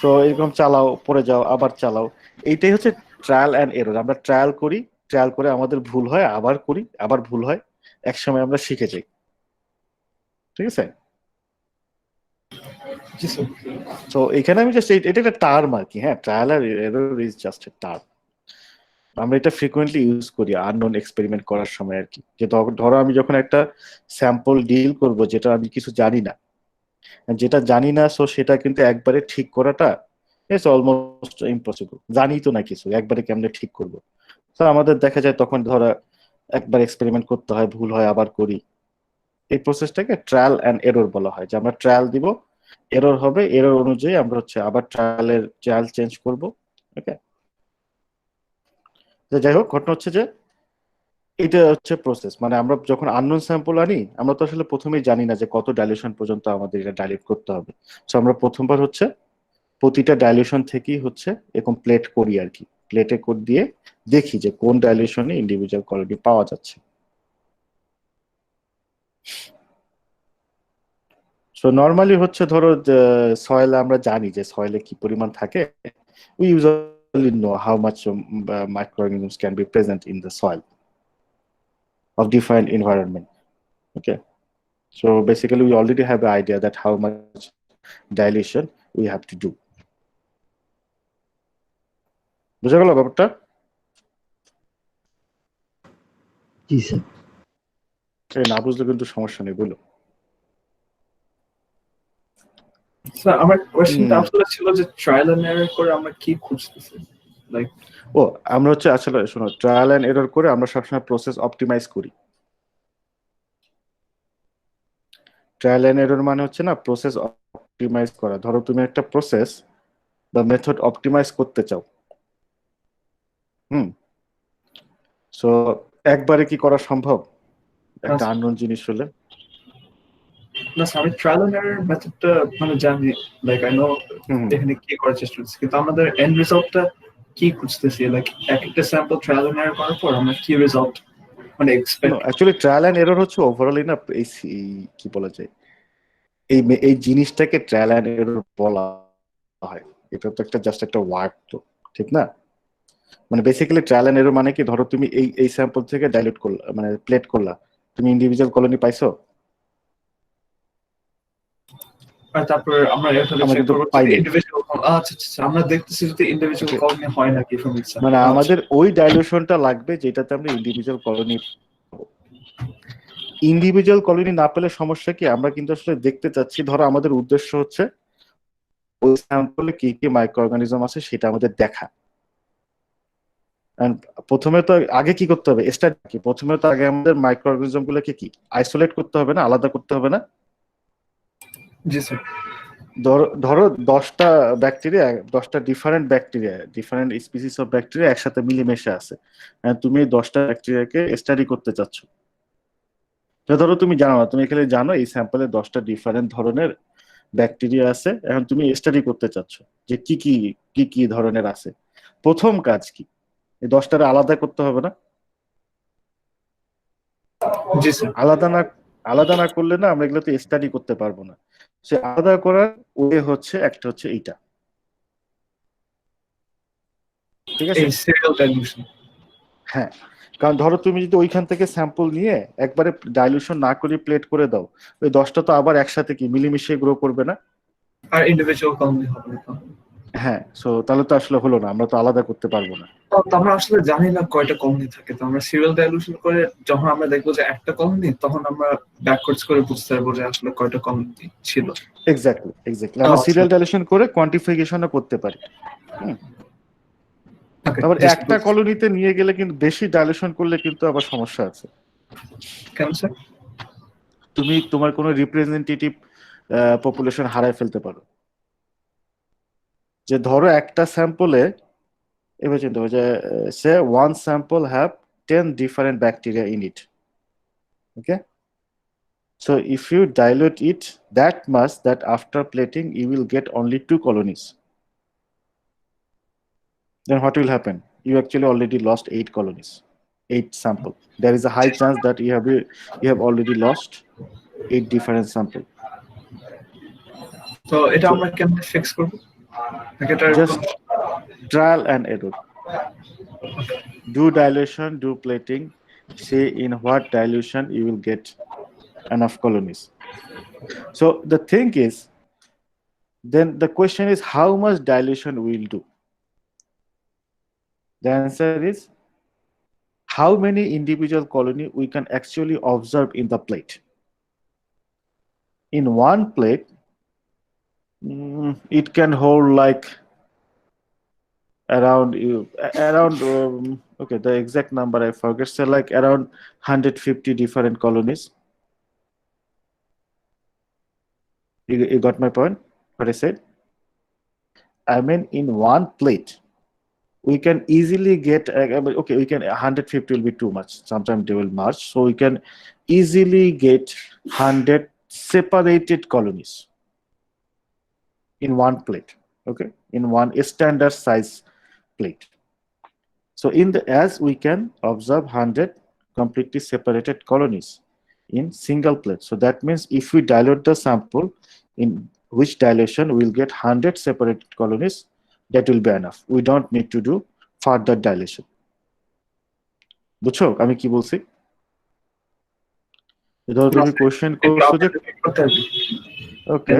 তো এরকম চালাও, পড়ে যাও, আবার চালাও। এইটাই হচ্ছে ট্রায়াল অ্যান্ড এরর। আমরা ট্রায়াল করি, ট্রায়াল করে আমাদের ভুল হয়, আবার করি, আবার ভুল হয়, একসময় আমরা শিখে যাই। ঠিক আছে? তো এখানে আমি জাস্ট এটা একটা টার্ম আর কি, হ্যাঁ, ট্রায়াল আর error is just a term. আমরা এটা ফ্রিকোয়েন্টলি ইউজ করি আননোন এক্সপেরিমেন্ট করার সময় আর কি। যে ধরো আমি যখন একটা স্যাম্পল ডিল করব যেটা আমি কিছু জানি না, সো সেটা কিন্তু একবারে ঠিক করাটা ইটস অলমোস্ট ইম্পসিবল। জানি তো না কিছু, একবারে কেমনে ঠিক করব? তো আমাদের দেখা যায় তখন ধরো একবার এক্সপেরিমেন্ট করতে হয়, ভুল হয়, আবার করি। এই প্রসেসটাকে ট্রায়াল অ্যান্ড এরর বলা হয়। যে আমরা ট্রায়াল দিব, এরর হবে, এরর অনুযায়ী আমরা হচ্ছে আবার ট্রায়াল চেঞ্জ করব। ওকে, যাই হোক, ঘটনা হচ্ছে যে এটা হচ্ছে প্রসেস। মানে আমরা যখন আননোন স্যাম্পল আনি, আমরা তো আসলে প্রথমেই জানি না যে কত ডাইলিউশন পর্যন্ত আমাদের এটা ডাইলিউট করতে হবে। সো আমরা প্রথমবার হচ্ছে প্রতিটা ডাইলিউশন থেকেই হচ্ছে এরকম প্লেট করি আর কি, প্লেটে কোড দিয়ে দেখি যে কোন ডাইলিউশনে ইন্ডিভিজুয়াল কোয়ালিটি পাওয়া যাচ্ছে। সো নর্মালি হচ্ছে ধরো সয়েলে আমরা জানি যে সয়েলে কি পরিমাণ থাকে, we usually know how much microorganisms can be present in the soil of different environment. Okay, so basically we already have an idea that how much dilution we have to do. বুঝা গেল ব্যাপারটা? জি sir. এই না বুঝলে কিন্তু সমস্যা নেই, বলো। স্যার আমার কোয়েশ্চেনটা হুম। আসলে ছিল যে ট্রায়াল এন্ড এরর করে আমরা কি খুঁজতেছি, লাইক ও আমরা হচ্ছে আসলে শোনো, ট্রায়াল এন্ড এরর করে আমরা সবসময় প্রসেস অপটিমাইজ করি। ট্রায়াল এন্ড এরর মানে হচ্ছে না প্রসেস অপটিমাইজ করা। ধরো তুমি একটা প্রসেস বা মেথড অপটিমাইজ করতে চাও, হুম, সো একবারে কি করা সম্ভব একটা আচ্ছা। আননোন জিনিস হলে? না স্যার, আমি ট্রায়াল এন্ড এরর মেথডটা মানে জানি, লাইক আই নো হুম। এখানে কি করার চেষ্টা করছি, কিন্তু আমাদের এন্ড রেজাল্টটা কি খুঁজতেছি, লাইক এক একটা স্যাম্পল ট্রায়াল এন্ড এরর করার পর আমরা কি রেজাল্ট মানে expect. Actually trial and error হচ্ছে ওভারঅলি না কি বলা যায়, এই জিনিসটাকে ট্রায়াল এন্ড এরর বলা হয়। এটা তো একটা জাস্ট একটা ওয়ার্ড, তো ঠিক না? মানে বেসিক্যালি ট্রায়াল এন্ড এরর মানে কি, ধরো তুমি এই স্যাম্পল থেকে ডাইলুট করলা, মানে প্লেট করলা, তুমি ইন্ডিভিজুয়াল কলোনি পাইছো? আর তারপর আমরা এখানে আমরা চেক কিন্তু করব যদি পাইনি। ইন্ডিভিজুয়াল, আচ্ছা আচ্ছা আমরা দেখতেছি যদি ইন্ডিভিজুয়াল Okay, কলমে হয় নাকি ফ্রম ইট মানে স্যাম্পল। আমাদের ওই ডাইলুশনটা লাগবে যেটাতে আমরা ইন্ডিভিজুয়াল কলোনি। ইন্ডিভিজুয়াল কলোনি না পেলে সমস্যা কি, আমরা কিন্তু আসলে দেখতে চাচ্ছি, ধরো আমাদের উদ্দেশ্য হচ্ছে ওই স্যাম্পলে কি কি মাইক্রো অর্গানিজম আছে সেটা আমাদের দেখা। And প্রথমে তো আগে কি করতে হবে, স্টাডি কি, প্রথমে তো আগে আমাদের মাইক্রো অর্গানিজম গুলোকে কি আইসোলেট করতে হবে না, আলাদা করতে হবে না? জি স্যার। ধরো ধরো 10টা ব্যাকটেরিয়া, 10টা different bacteria, different species of bacteria একসাথে মিলেমিশে আছে, and তুমি এই 10টা ব্যাকটেরিয়াকে স্টাডি করতে চাচ্ছ। তো ধরো তুমি জানো না, তুমি এখানে জানো এই স্যাম্পলে 10টা ডিফারেন্ট ধরনের ব্যাকটেরিয়া আছে, এখন তুমি স্টাডি করতে চাচ্ছ যে কি কি কি কি ধরনের আছে। প্রথম কাজ কি, এই 10টারে আলাদা করতে হবে না? জি স্যার। আলাদা না করলে না আমরা এগুলোতে স্টাডি করতে পারবো না। সে আলাদা করার ওয়ে হচ্ছে একটা হচ্ছে এইটা, ঠিক আছে? এই সিরিয়াল ডাইলুশন। হ্যাঁ, কারণ ধরো তুমি যদি ওইখান থেকে স্যাম্পল নিয়ে একবারে ডাইলুশন না করে প্লেট করে দাও, ওই 10টা তো আবার একসাথে কি মিলেমিশে গ্রো করবে না? আর ইন্ডিভিজুয়াল কলমে হবে না। হ্যাঁ, সো তাহলে তো আসলে হলো না, আমরা তো আলাদা করতে পারবো না। তো আমরা আসলে জানি না কয়টা কলোনি থাকে, তো আমরা সিরিয়াল ডাইলুশন করে যখন আমরা দেখবো যে একটা কলোনি, তখন আমরা ব্যাকওয়ার্ডস করে বুঝতে পারবো যে আসলে কয়টা কলোনি ছিল। এক্স্যাক্টলি আমরা সিরিয়াল ডাইলুশন করে কোয়ান্টিফিকেশনও করতে পারি। তারপর একটা কলোনিতে নিয়ে গেলে কিন্তু বেশি ডাইলুশন করলে কিন্তু আবার সমস্যা আছে। কেন স্যার? তুমি তোমার কোনো রিপ্রেজেন্টেটিভ পপুলেশন হারায় ফেলতে পারো। যে ধরো একটা স্যাম্পলে, এবার চিন্তা করো যে say one sample have 10 different bacteria in it, okay? So if you dilute it that much that after plating you will get only 2 colonies, then what will happen? You actually already lost 8 colonies, 8 sample. There is a high chance that you have already lost 8 different sample. তো এটা আমরা কেমনে fix করব? Just trial and error. Do dilution, do plating, see in what dilution you will get enough colonies. So the thing is, then the question is how much dilution we will do. The answer is how many individual colony we can actually observe in the plate. In one plate, it can hold like around okay, the exact number I forget, so like around 150 different colonies. You got my point, what I said? I mean, in one plate we can easily get okay, we can 150 will be too much, sometimes they will merge, so we can easily get 100 separated colonies in one plate, okay, in one standard size plate. So as we can observe 100 completely separated colonies in single plate. So that means if we dilute the sample, in which dilution we'll get 100 separated colonies, that will be enough. We don't need to do further dilution. বুঝছো আমি কি বলছি? ধরো তুমি question করছো যে, ওকে,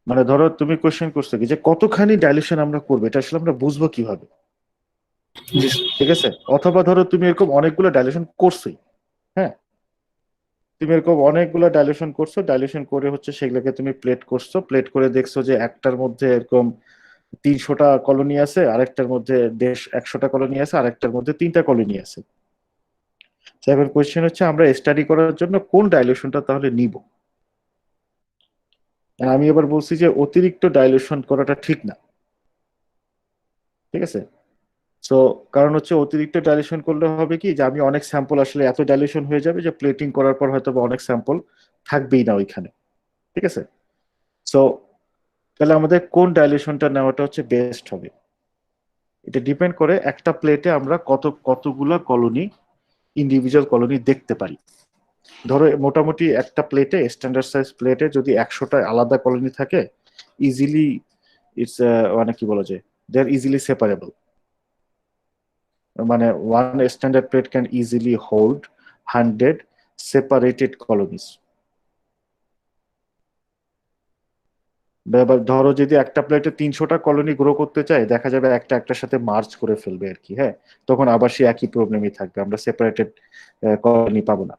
মানে ধরো তুমি কোশ্চেন করছো কি যে কতখানি ডাইলুশন আমরা করবো, এটা আসলে আমরা বুঝবো কিভাবে, ঠিক আছে? অথবা ধরো তুমি এরকম অনেকগুলো ডাইলুশন করছোই, হ্যাঁ, তুমি এরকম অনেকগুলো ডাইলেশন করছো, ডাইলেশন করে হচ্ছে সেগুলোকে তুমি প্লেট করছো, প্লেট করে দেখছো যে একটার মধ্যে এরকম 300টা কলোনি আছে, আরেকটার মধ্যে 100টা কলোনি আছে, আরেকটার মধ্যে 3টা কলোনি আছে। এবার কোয়েশ্চেন হচ্ছে আমরা স্টাডি করার জন্য কোন ডাইলেশনটা তাহলে নিব। আমি এবার বলছি যে অতিরিক্ত ডাইলেশন করাটা ঠিক না, ঠিক আছে। সো কারণ হচ্ছে অতিরিক্ত ডাইলেশন করলে হবে কি যে আমি অনেক স্যাম্পল আসলে এত ডাইলেশন হয়ে যাবে যে প্লেটিং করার পর হয়তো অনেক স্যাম্পল থাকবেই না ওইখানে, ঠিক আছে। সো তাহলে আমাদের কোন ডাইলেশনটা নেওয়াটা হচ্ছে বেস্ট হবে, এটা ডিপেন্ড করে একটা প্লেটে আমরা কতগুলা কলোনি, ইন্ডিভিজুয়াল কলোনি দেখতে পারি। ধরো মোটামুটি একটা প্লেটে, স্ট্যান্ডার্ড সাইজ প্লেটে যদি 100টা আলাদা কলোনি থাকে, ইজিলি ইটস মানে কি বলা যায়, দে আর ইজিলি সেপারেবল। মানে one standard plate can easily hold 100 separated colonies. এবার ধরো যদি একটা প্লেটে 300টা কলোনি গ্রো করতে চায়, দেখা যাবে একটা একটার সাথে মার্চ করে ফেলবে আর কি, হ্যাঁ, তখন আবার সে একই প্রবলেমই থাকবে, আমরা সেপারেটেড কলোনি পাবো না।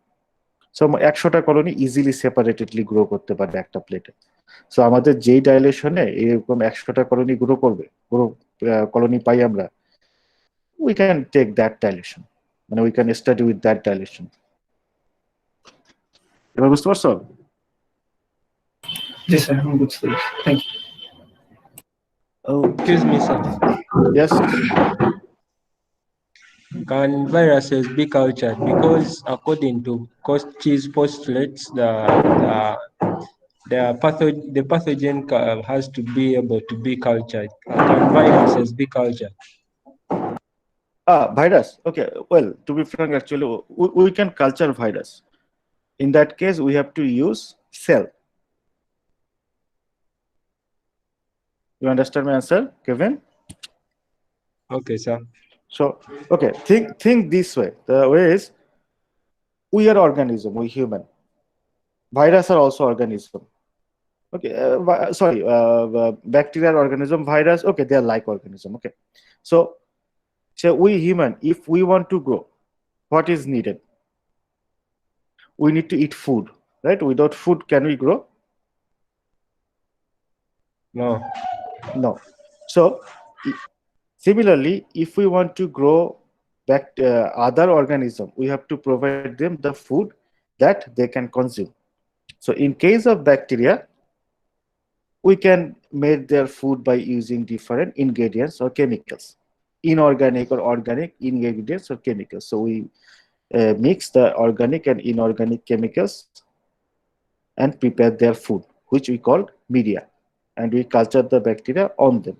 সো 100টা কলোনি ইজিলি সেপারেটেডলি গ্রো করতে পারবে একটা প্লেটে। সো আমাদের যেই ডাইলেশনে এরকম 100টা কলোনি গ্রো করবে, গ্রো কলোনি পাই আমরা, we can take that dilution, মানে we can study with that dilution. এবার বুঝতে পারছো? জি স্যার, আমি বুঝতে পেরেছি, thank you. Excuse me, sir. Yes. Can viruses be cultured? Because according to Koch's postulates, the pathogen has to be able to be cultured. Can viruses be cultured? Virus. Okay. Well, to be frank, actually, we can culture virus. In that case, we have to use cell. You understand my answer, Kevin? Okay, sir. So, okay, think this way. The way is, we are organism, we human. Virus are also organism. Okay, sorry, bacteria are organism. Virus, okay, they are like organism. Okay, so we human, if we want to grow, what is needed? We need to eat food, right? Without food, can we grow? No. No. So similarly, if we want to grow other organism, we have to provide them the food that they can consume. So in case of bacteria, we can make their food by using different ingredients or chemicals, inorganic or organic ingredients or chemicals. So we mix the organic and inorganic chemicals and prepare their food, which we call media, and we culture the bacteria on them.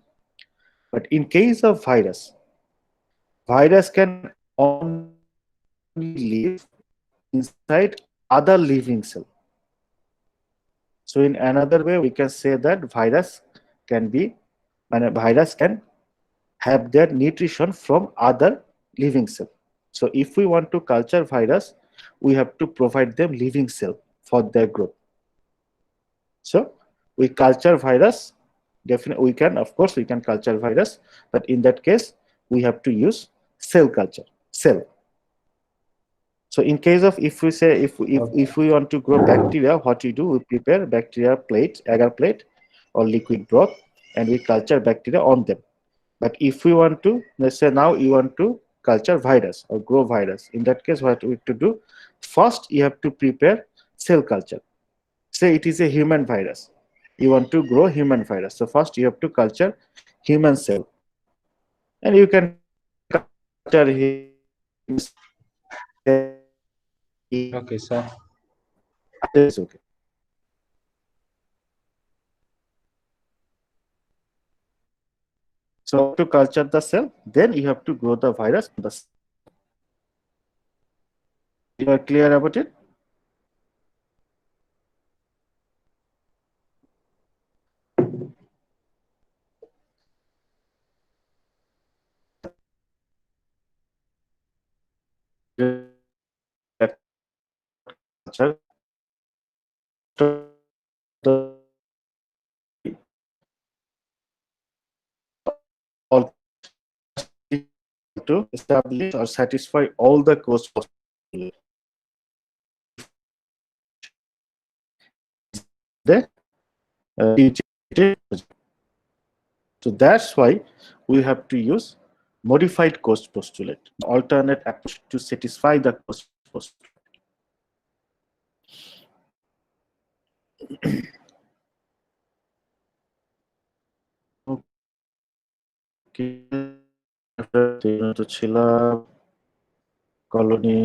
But in case of virus can only live inside other living cell. So in another way, we can say that virus can have their nutrition from other living cell. So if we want to culture virus, we have to provide them living cell for their growth. So we culture virus. Definitely, of course, we can culture virus, but in that case, we have to use cell culture, cell. So in case of, if we want to grow bacteria, what we do, we prepare bacteria plate, agar plate or liquid broth, and we culture bacteria on them. But if we want to, let's say now you want to culture virus or grow virus, in that case, what we have to do, first you have to prepare cell culture. Say it is a human virus. You want to grow human virus. So first you have to culture human cell. And you can culture human cell. Okay, sir. It's okay. So to culture the cell, then you have to grow the virus in the cell. You are clear about it? Culture all to establish or satisfy all the course possible. the so that's why we have to use modified cost postulate, alternate approach to satisfy the cost postulate. তো ছিলাম colony.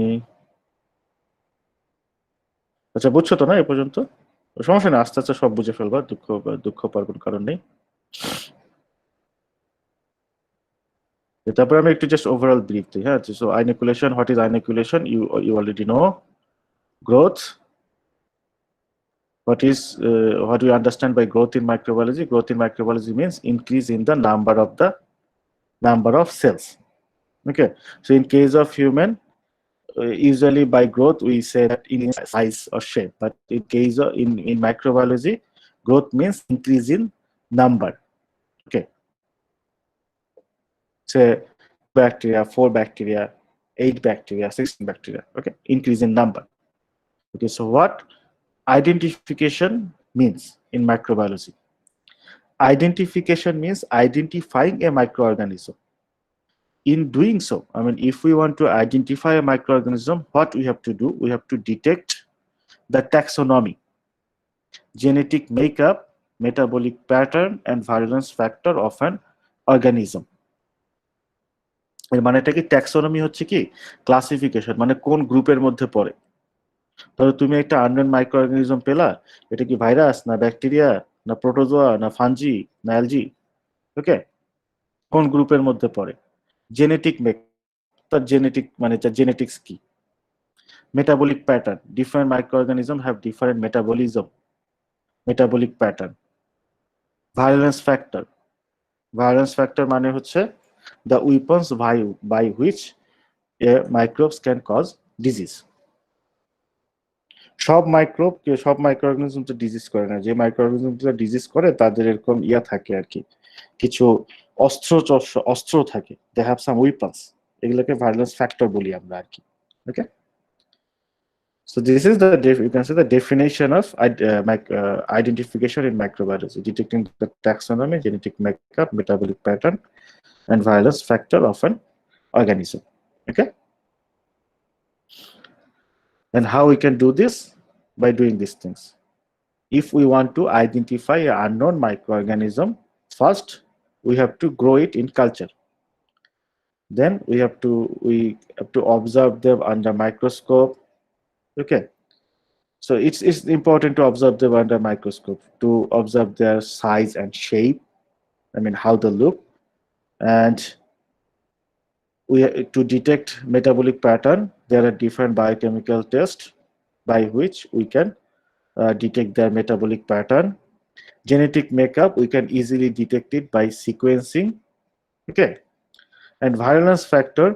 আচ্ছা, বুঝছো তো না এ পর্যন্ত? সমস্যা নেই, আস্তে আস্তে সব বুঝে ফেলবা, দুঃখ পাওয়ার কোনো কারণ নেই। তারপরে আমি একটু জাস্ট ওভারঅল ব্রিফ দিই। হ্যাঁ, so inoculation, what is inoculation? You already know. Growth, what do you understand by growth in microbiology? Growth in microbiology means increase in the number of cells. Okay, so in case of human, usually by growth we say that in size or shape, but in case of in microbiology, growth means increase in number. Okay, say bacteria, 4 bacteria, 8 bacteria, 16 bacteria. Okay, increase in number. Okay, so what identification means in microbiology? Identification means identifying a microorganism. In doing so, I mean, if we want to identify a microorganism, what we have to do? We have to detect the taxonomy, genetic makeup, metabolic pattern, and virulence factor of an organism. এর মানেটা কি? Taxonomy হচ্ছে কি classification, মানে কোন গ্রুপের মধ্যে পড়ে। ধরো তুমি একটা আননোন মাইক্রোঅর্গানিজম পেলা, এটা কি ভাইরাস না ব্যাকটেরিয়া না প্রোটোজোয়া না ফাঞ্জি না অ্যালজি? ওকে, কোন গ্রুপের মধ্যে পড়ে? জেনেটিক মেক, তার জেনেটিক মানে তার জেনেটিক্স কি? Metabolic pattern, different microorganism have different metabolic pattern. Violence factor, violence factor মানে হচ্ছে the weapons by which a microbes can cause disease. সব মাইক্রোঅর্গানিজম তো ডিজিজ করে না, যে মাইক্রোঅর্গানিজমগুলো ডিজিজ করে তাদের এরকম ইয়া থাকে আর কি, কিছু অস্ত্র থাকে, দে হ্যাভ সাম উইপন্স, এগুলোকে ভায়োলেন্স ফ্যাক্টর বলি আমরা আর কি। ওকে, so this is you can say the definition of identification in microbiology: detecting the taxonomy, genetic makeup, metabolic pattern, and virulence factor of an organism. Okay, and how we can do this? By doing these things. If we want to identify an unknown microorganism, first we have to grow it in culture. Then we have to observe them under microscope. Okay, so it's important to observe them under microscope, to observe their size and shape, I mean how they look, and to detect metabolic pattern. There are different biochemical tests by which we can detect their metabolic pattern. Genetic makeup, we can easily detect it by sequencing. Okay, and virulence factor,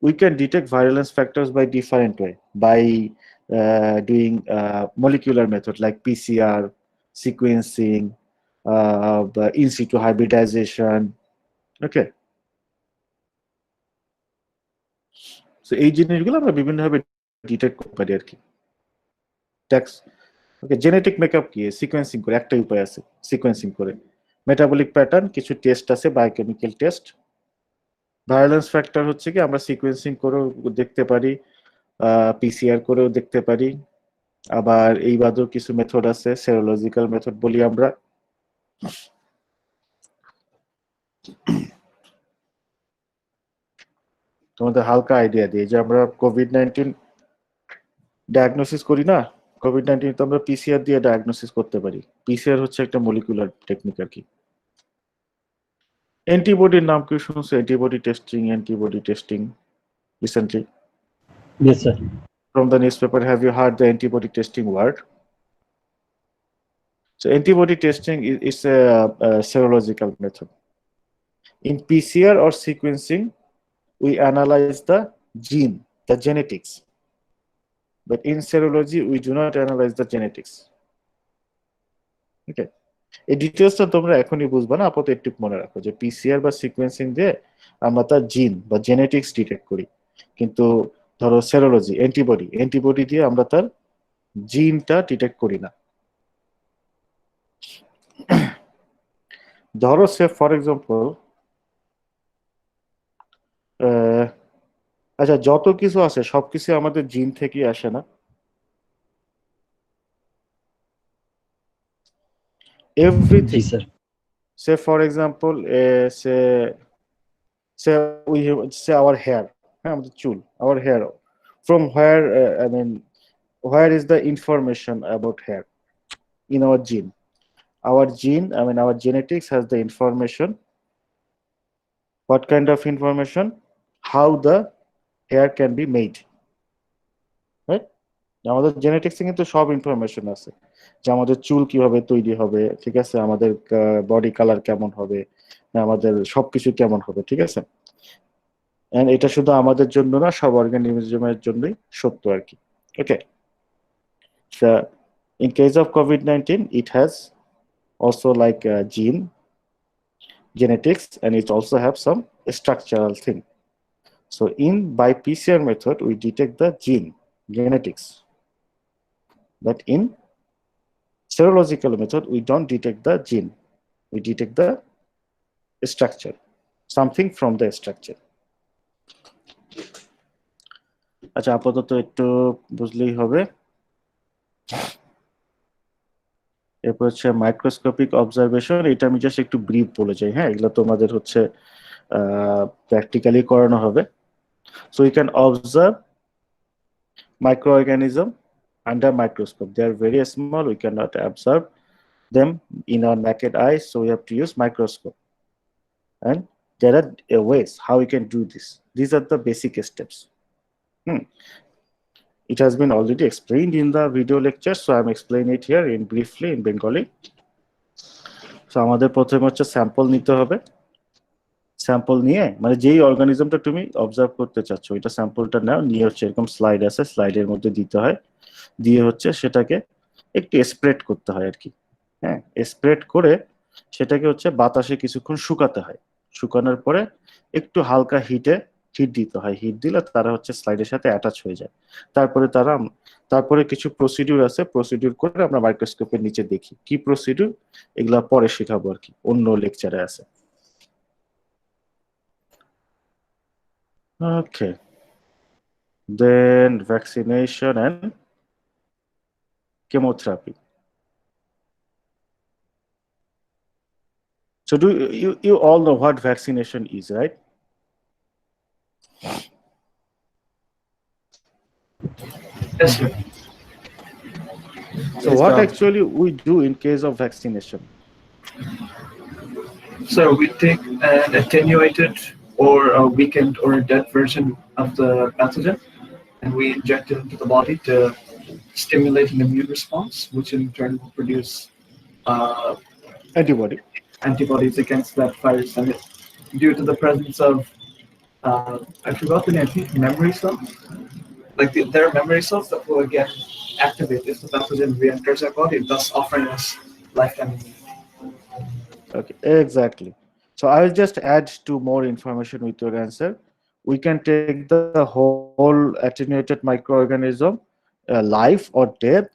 we can detect virulence factors by different way, by doing molecular method like PCR, sequencing, in situ hybridization. Okay, so এই জিনিসগুলো আমরা বিভিন্নভাবে detect করতে পারি আর কি। Tax ওকে, genetic makeup কি? Sequencing করে, একটা উপায় আছে সিকোয়েন্সিং করে। মেটাবলিক প্যাটার্ন, কিছু টেস্ট আছে, বায়োকেমিক্যাল টেস্ট। ভায়োলেন্স ফ্যাক্টর হচ্ছে কি আমরা সিকোয়েন্সিং করেও দেখতে পারি, পিসিআর করেও দেখতে পারি, আবার এই বাদেও কিছু মেথড আছে, সেরোলজিক্যাল মেথড বলি আমরা। তোমাদের হালকা আইডিয়া দিই, যে আমরা কোভিড-19 ডায়াগনোসিস করি না, কোভিড-19 তো আমরা পিসিআর দিয়ে ডায়াগনোসিস করতে পারি। পিসিআর হচ্ছে একটা মলিকুলার টেকনিক আর কি। অ্যান্টিবডির নাম কি শুনছো? Antibody testing recently? Yes, sir. From the newspaper, have you heard the antibody testing word? So antibody testing is a serological method. In PCR or sequencing, we analyze the gene, the genetics. But in serology, we do not analyze the genetics. Okay, এই ডিটেলসটা তোমরা এখনই বুঝবা না, আপাতত একটু মনে রাখো যে পিসিআর বা সিকোয়েন্সিং দিয়ে আমরা তার জিন বা জেনেটিক্স ডিটেক্ট করি, কিন্তু ধরো সেরোলজি, অ্যান্টিবডি দিয়ে আমরা তার জিনটা ডিটেক্ট করি না। ধরো সে ফর এক্সাম্পল আচ্ছা যত কিছু আছে সবকিছু আমাদের জিন থেকে আসে না? জি everything, sir. Say for example say say we say our hair, হ্যাঁ আমাদের চুল, our hair, from where I mean where is the information about hair? In our gene. Our gene, I mean our genetics has the information. What kind of information? How the hair can be made. Right? আমাদের জেনেটিক্সে কিন্তু সব information আছে, যে আমাদের চুল কিভাবে তৈরি হবে, ঠিক আছে, আমাদের বডি কালার কেমন হবে, আমাদের সবকিছু কেমন হবে, ঠিক আছে। এন্ড এটা শুধু আমাদের জন্য না, সব অর্গানিজমের জন্যই সত্য আর কি। ওকে, so in case of COVID-19 it has also like gene genetics, and it also have some structural thing. So in by PCR method we detect the gene genetics, but in serological method we don't detect the gene, we detect the structure, something from the structure. আচ্ছা আপাতত একটু বুঝলেই হবে। এরপর হচ্ছে microscopic observation, এটা আমি just একটু ব্রিফ বলে যাই, হ্যাঁ এগুলো তোমাদের হচ্ছে প্র্যাকটিক্যালি করানো হবে। So you can observe microorganism under microscope. They are very small, we cannot observe them in our naked eyes, so we have to use microscope. And there are ways how we can do this. These are the basic steps. It has been already explained in the video lecture, so I'm explaining it here in briefly in Bengali. So আমাদের প্রথমে হচ্ছে sample নিতে হবে। Sample নিয়ে মানে যেই অর্গানিজমটা তুমি observe করতে চাচ্ছ ওইটা স্যাম্পলটা নাও, নিয়ে হচ্ছে এরকম স্লাইড আছে, স্লাইডের মধ্যে দিতে হয়, দিয়ে হচ্ছে সেটাকে একটু স্প্রেড করতে হয় আর কি। হ্যাঁ, স্প্রেড করে সেটাকে হচ্ছে বাতাসে কিছুক্ষণ শুকাতে হয়। শুকানোর পরে একটু হালকা হিট দিতে হয়, হিট দিলে তারা হচ্ছে স্লাইডের সাথে অ্যাটাচ হয়ে যায়। তারপরে কিছু প্রসিডিউর আছে, প্রসিডিউর করে আমরা মাইক্রোস্কোপের নিচে দেখি কি প্রসিডিউর, এগুলা পরে শেখাবো আর কি, অন্য লেকচারে আছে। Okay, then vaccination and chemotherapy. So do you all know what vaccination is, right? Yes, sir. So Yes, what sir. actually we do in case of vaccination? So we take an attenuated or a weakened or a dead version of the pathogen, and we inject it into the body to stimulate an immune response, which in turn will produce Antibody. antibodies against that virus. And it, due to the presence of, I forgot the name, I think memory cells, like there are memory cells that will again activate if the pathogen re-enters our body, thus offering us lifetime immunity. Okay, exactly. So I will just add two more information with your answer. We can take the whole attenuated microorganism, life or death.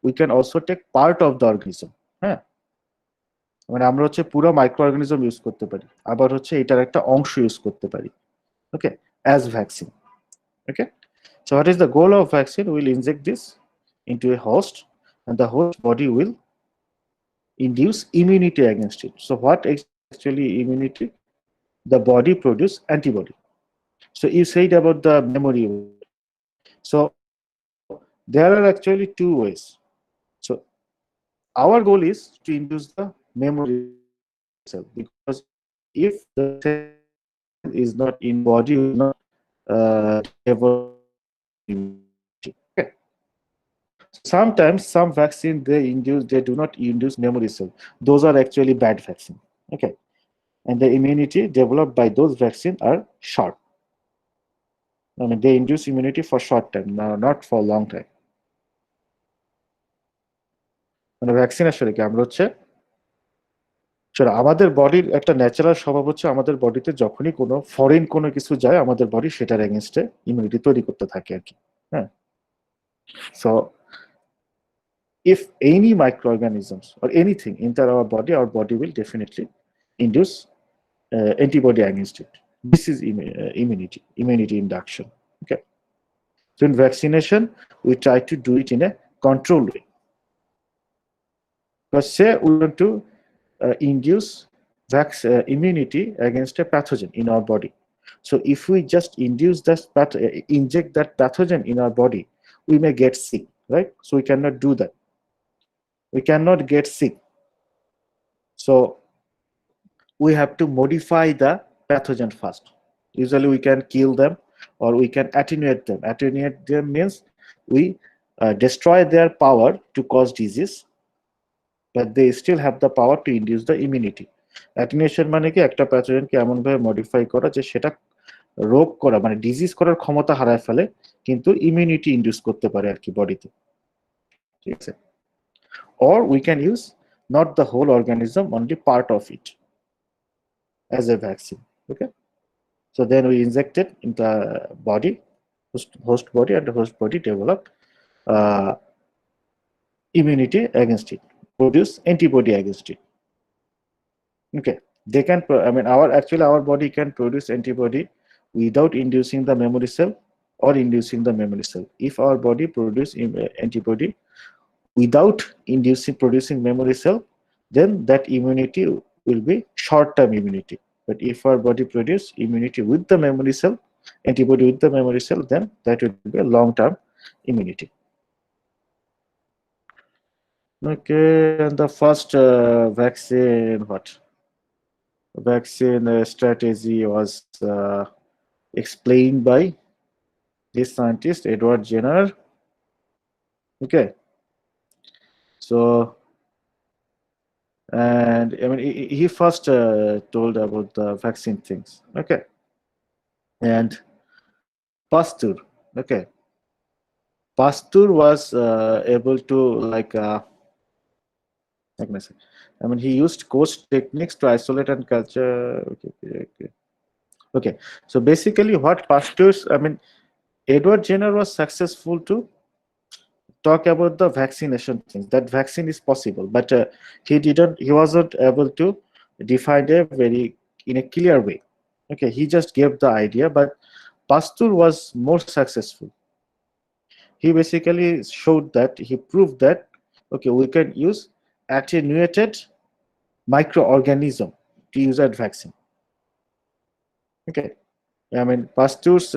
We can also take part of the organism. হ্যাঁ, মানে আমরা হচ্ছে পুরো microorganism use করতে পারি, আবার হচ্ছে এটার একটা অংশ ইউজ করতে পারি। Okay, as vaccine. Okay, so what is the goal of vaccine? We'll inject this into a host, and the host body will induce immunity against it. So what actually immunity? The body produce antibody. So you said about the memory. So there are actually two ways. So our goal is to induce the memory cell, because if the cell is not in body, will not develop immunity. Okay. Sometimes some vaccine they do not induce memory cell. Those are actually bad vaccine. Okay, and the immunity developed by those vaccine are short. I mean, they induce immunity for short time, not for long time. মানে vaccine আসলে কি, আমরা হচ্ছে আমাদের বডির একটা natural স্বভাব হচ্ছে আমাদের বডিতে যখনই কোনো ফরেন কোনো কিছু যায় আমাদের বডি সেটার এগেনস্টে ইমিউনিটি তৈরি করতে থাকে আর কি। হ্যাঁ, so if any microorganisms or anything enter our body will definitely induce antibody against it. This is immunity induction. Okay. So in vaccination, we try to do it in a controlled way. Because say we want to induce immunity against a pathogen in our body. So if we just inject that pathogen in our body, we may get sick, right? So we cannot do that. We cannot get sick. So we have to modify the pathogen first. Usually we can kill them or we can attenuate them. Attenuate them means we destroy their power to cause disease, but they still have the power to induce the immunity. Attenuation মানে কি একটা প্যাথোজেনকে এমন ভাবে modify করা যে সেটা রোগ করা মানে ডিজিজ করার ক্ষমতা হারায় ফেলে কিন্তু ইমিউনিটি ইনডিউস করতে পারে আর কি বডিতে, ঠিক আছে? Or we can use not the whole organism, only part of it as a vaccine. Okay, so then we inject it in the body, host body, and the host body develop immunity against it, produce antibody against it. Okay, they can our body can produce antibody without inducing the memory cell or inducing the memory cell. If our body produce antibody without producing memory cell, then that immunity will be short-term immunity. But if our body produce immunity with the memory cell, antibody with the memory cell, then that will be a long-term immunity. Okay, and the first vaccine strategy was explained by this scientist, Edward Jenner. Okay, so and he first told about the vaccine things. Okay, and Pasteur. Okay, Pasteur was able to he used coarse techniques to isolate and culture. Okay. So basically, what Pasteur's Edward Jenner was successful to talk about the vaccination things, that vaccine is possible, but he wasn't able to define in a clear way. Okay, he just gave the idea, but Pasteur was more successful. He basically proved that okay, we can use attenuated microorganism to use that vaccine. Okay, Pasteur's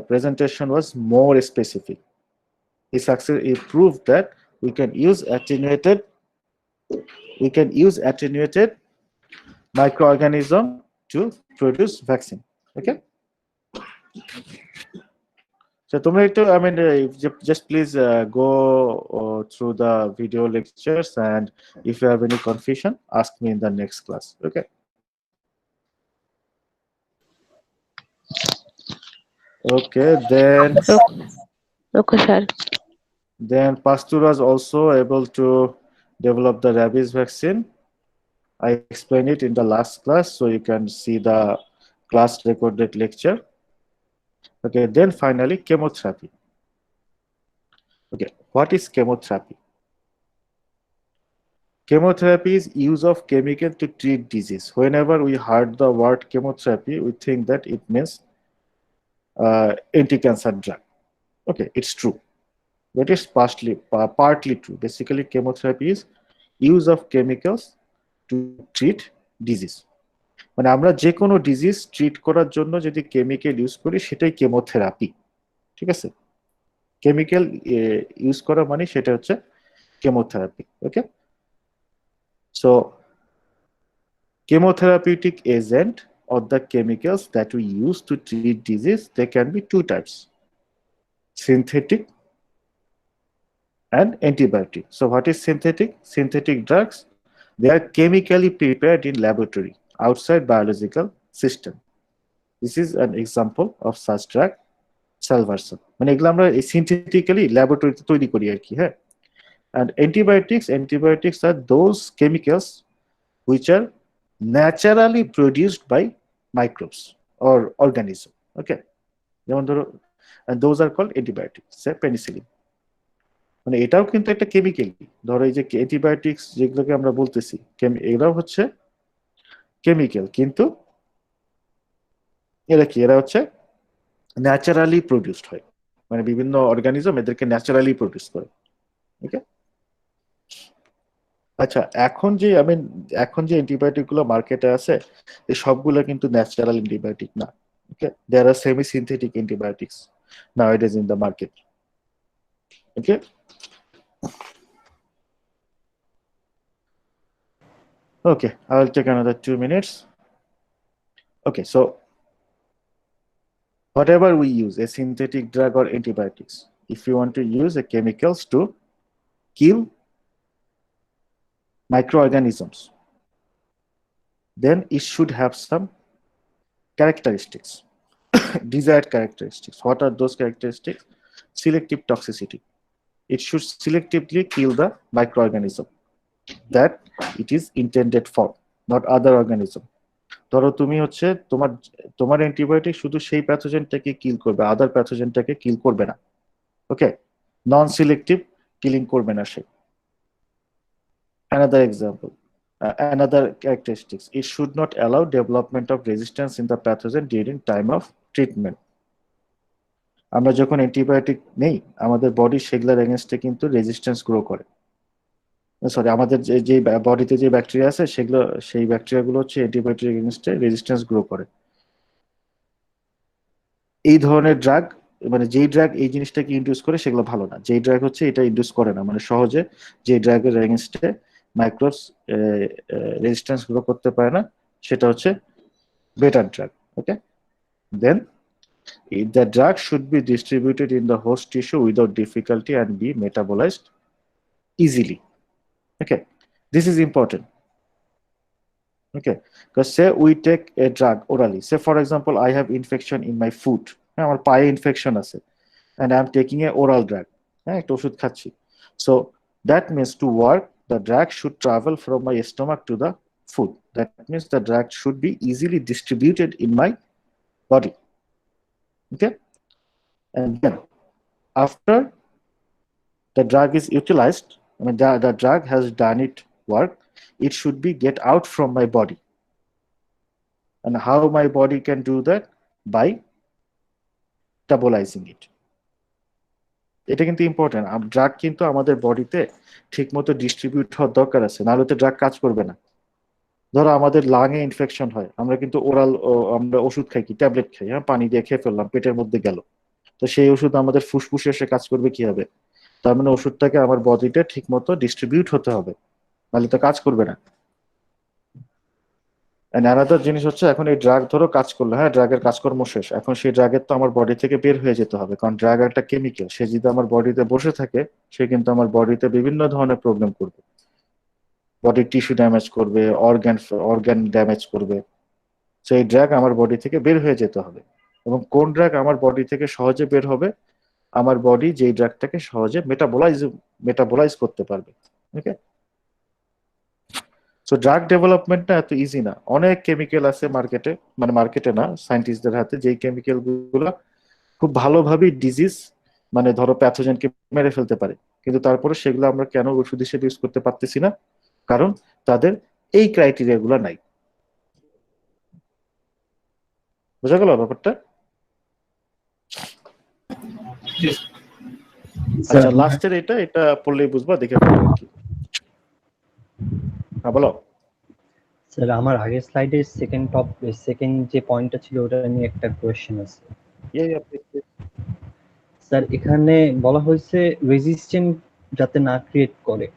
presentation was more specific. He proved that we can use attenuated microorganism to produce vaccine. Okay, so just please go through the video lectures, and if you have any confusion, ask me in the next class. Okay. Okay, then. Okay, sir. Then Pasteur was also able to develop the rabies vaccine. I explained it in the last class, so you can see the class recorded lecture. Okay, then finally chemotherapy. Okay, what is chemotherapy? Chemotherapy is use of chemical to treat disease. Whenever we heard the word chemotherapy, we think that it means anti-cancer drug. Okay, it's true. That is partly true. Basically, chemotherapy is use of chemicals to treat disease. মানে আমরা যে কোনো disease treat করার জন্য যদি chemical use করি সেটাই chemotherapy, ঠিক আছে? কেমিক্যাল ইউজ করা মানে সেটা হচ্ছে chemotherapy. Okay, so chemotherapeutic agent or the chemicals that we use to treat disease, they can be two types: synthetic and antibiotic. So what is synthetic? Synthetic drugs, they are chemically prepared in laboratory outside biological system. This is an example of such drug, salvarsan. মানে এগুলো আমরা synthetically laboratory তৈরি করি আর কি, হ্যাঁ। And antibiotics are those chemicals which are naturally produced by microbes or organism. Okay, যেমন ধরো, and those are called antibiotics, say penicillin. মানে এটাও কিন্তু একটা কেমিক্যাল। ধরো এই যে অ্যান্টিবায়োটিক্স যেগুলোকে আমরা বলতেছি, এগুলো হচ্ছে কেমিক্যাল, কিন্তু এরা কি, এরা হচ্ছে ন্যাচারালি প্রডিউসড হয়, মানে বিভিন্ন অর্গানিজম এদেরকে ন্যাচারালি প্রডিউস করে। ওকে, আচ্ছা এখন যে অ্যান্টিবায়োটিক গুলো মার্কেটে আছে এই সবগুলো কিন্তু ন্যাচারাল অ্যান্টিবায়োটিক না। Okay, there are semi synthetic antibiotics nowadays in the market. Okay, okay, I'll take another 2 minutes. Okay, so whatever we use, a synthetic drug or antibiotics, if you want to use a chemicals to kill microorganisms, then it should have some characteristics, desired characteristics. What are those characteristics? Selective toxicity. It should selectively kill the microorganism that it is intended for, not other organism. ধরো তুমি হচ্ছে তোমার antibiotic শুধু সেই প্যাথোজেনটাকে কিল করবে, আদার প্যাথোজেনটাকে কিল করবে না। ওকে, নন selective killing করবে না সে। Another example, another characteristics, it should not allow development of resistance in the pathogen during time of treatment. আমরা যখন অ্যান্টিবায়োটিক নেই আমাদের বডি সেগুলোর এগেনস্টে কিন্তু রেজিস্ট্যান্স গ্রো করে। সরি, আমাদের যে বডিতে যে ব্যাকটেরিয়া আছে সেগুলো, সেই ব্যাকটেরিয়াগুলো হচ্ছে অ্যান্টিবায়োটিক এগেনস্টে রেজিস্ট্যান্স গ্রো করে। এই ধরনের ড্রাগ, মানে যেই ড্রাগ এই জিনিসটাকে ইন্ডিউস করে সেগুলো ভালো না। যেই ড্রাগ হচ্ছে এটা ইন্ডিউস করে না, মানে সহজে যে ড্রাগের এগেনস্টে মাইক্রোবস রেজিস্ট্যান্স গ্রো করতে পারে না, সেটা হচ্ছে better drug. Okay, then the drug should be distributed in the host tissue without difficulty and be metabolized easily. Okay, this is important. Okay, because say we take a drug orally, say for example I have infection in my food, আমার পায়ে infection আছে, and I am taking a oral drug, একটা ওষুধ খাচ্ছি, so that means to work the drug should travel from my stomach to the food. That means the drug should be easily distributed in my body. Okay, and then after the drug is utilized, I mean the drug has done its work, it should be get out from my body. And how my body can do that? By metabolizing it. এটা কিন্তু important. Drug কিন্তু আমাদের বডিতে ঠিক মতো distribute হওয়ার দরকার আছে, নাহলে তো ড্রাগ কাজ করবে না। ধরো আমাদের লাংয়ে ইনফেকশন হয়, আমরা কিন্তু আমরা ওষুধ খাই, কি ট্যাবলেট খাই, হ্যাঁ, পানি দিয়ে খেয়ে ফেললাম, পেটের মধ্যে গেল, তো সেই ওষুধ আমাদের ফুসফুসে এসে কাজ করবে কিভাবে? তার মানে ওষুধটাকে আমার বডিতে ঠিক মতো ডিস্ট্রিবিউট হতে হবে, নাহলে তো কাজ করবে না। আরেকটা জিনিস হচ্ছে, এখন এই ড্রাগ ধরো কাজ করলো, হ্যাঁ, ড্রাগের কাজকর্ম শেষ, এখন সেই ড্রাগের তো আমার বডি থেকে বের হয়ে যেতে হবে, কারণ ড্রাগ একটা কেমিক্যাল, সে যদি আমার বডিতে বসে থাকে সে কিন্তু আমার বডিতে বিভিন্ন ধরনের প্রবলেম করবে, বডির টিস্যু ড্যামেজ করবে, অর্গান ড্যামেজ করবে। সেই ড্রাগ আমার বডি থেকে বের হয়ে যেতে হবে। এবং কোন ড্রাগ আমার বডি থেকে সহজে বের হবে? আমার বডি যেই ড্রাগটাকে সহজে মেটাবোলাইজ করতে পারবে। ওকে, সো ড্রাগ ডেভেলপমেন্টটা এত ইজি না। অনেক কেমিক্যাল আছে মার্কেটে, মানে মার্কেটে না, সায়েন্টিস্টদের হাতে, যেই কেমিক্যাল গুলো খুব ভালোভাবে ডিজিজ, মানে ধরো প্যাথোজেনকে মেরে ফেলতে পারে, কিন্তু তারপরে সেগুলো আমরা কেন ওষুধ হিসেবে ইউজ করতে পারতেছি না? কারণ তাদের এই ক্রাইটেরিয়া গুলো নাই। বোঝা গেল ব্যাপারটা? আচ্ছা, লাস্টের এটা পড়লেই বুঝবা, দেখে ফেলো আর কি। হ্যাঁ, বলো। স্যার আমার আগের স্লাইডের সেকেন্ড যে পয়েন্টটা ছিল ওটা নিয়ে একটা কোয়েশ্চেন আছে স্যার। এখানে বলা হয়েছে রেজিস্ট্যান্ট যাতে না ক্রিয়েট করে।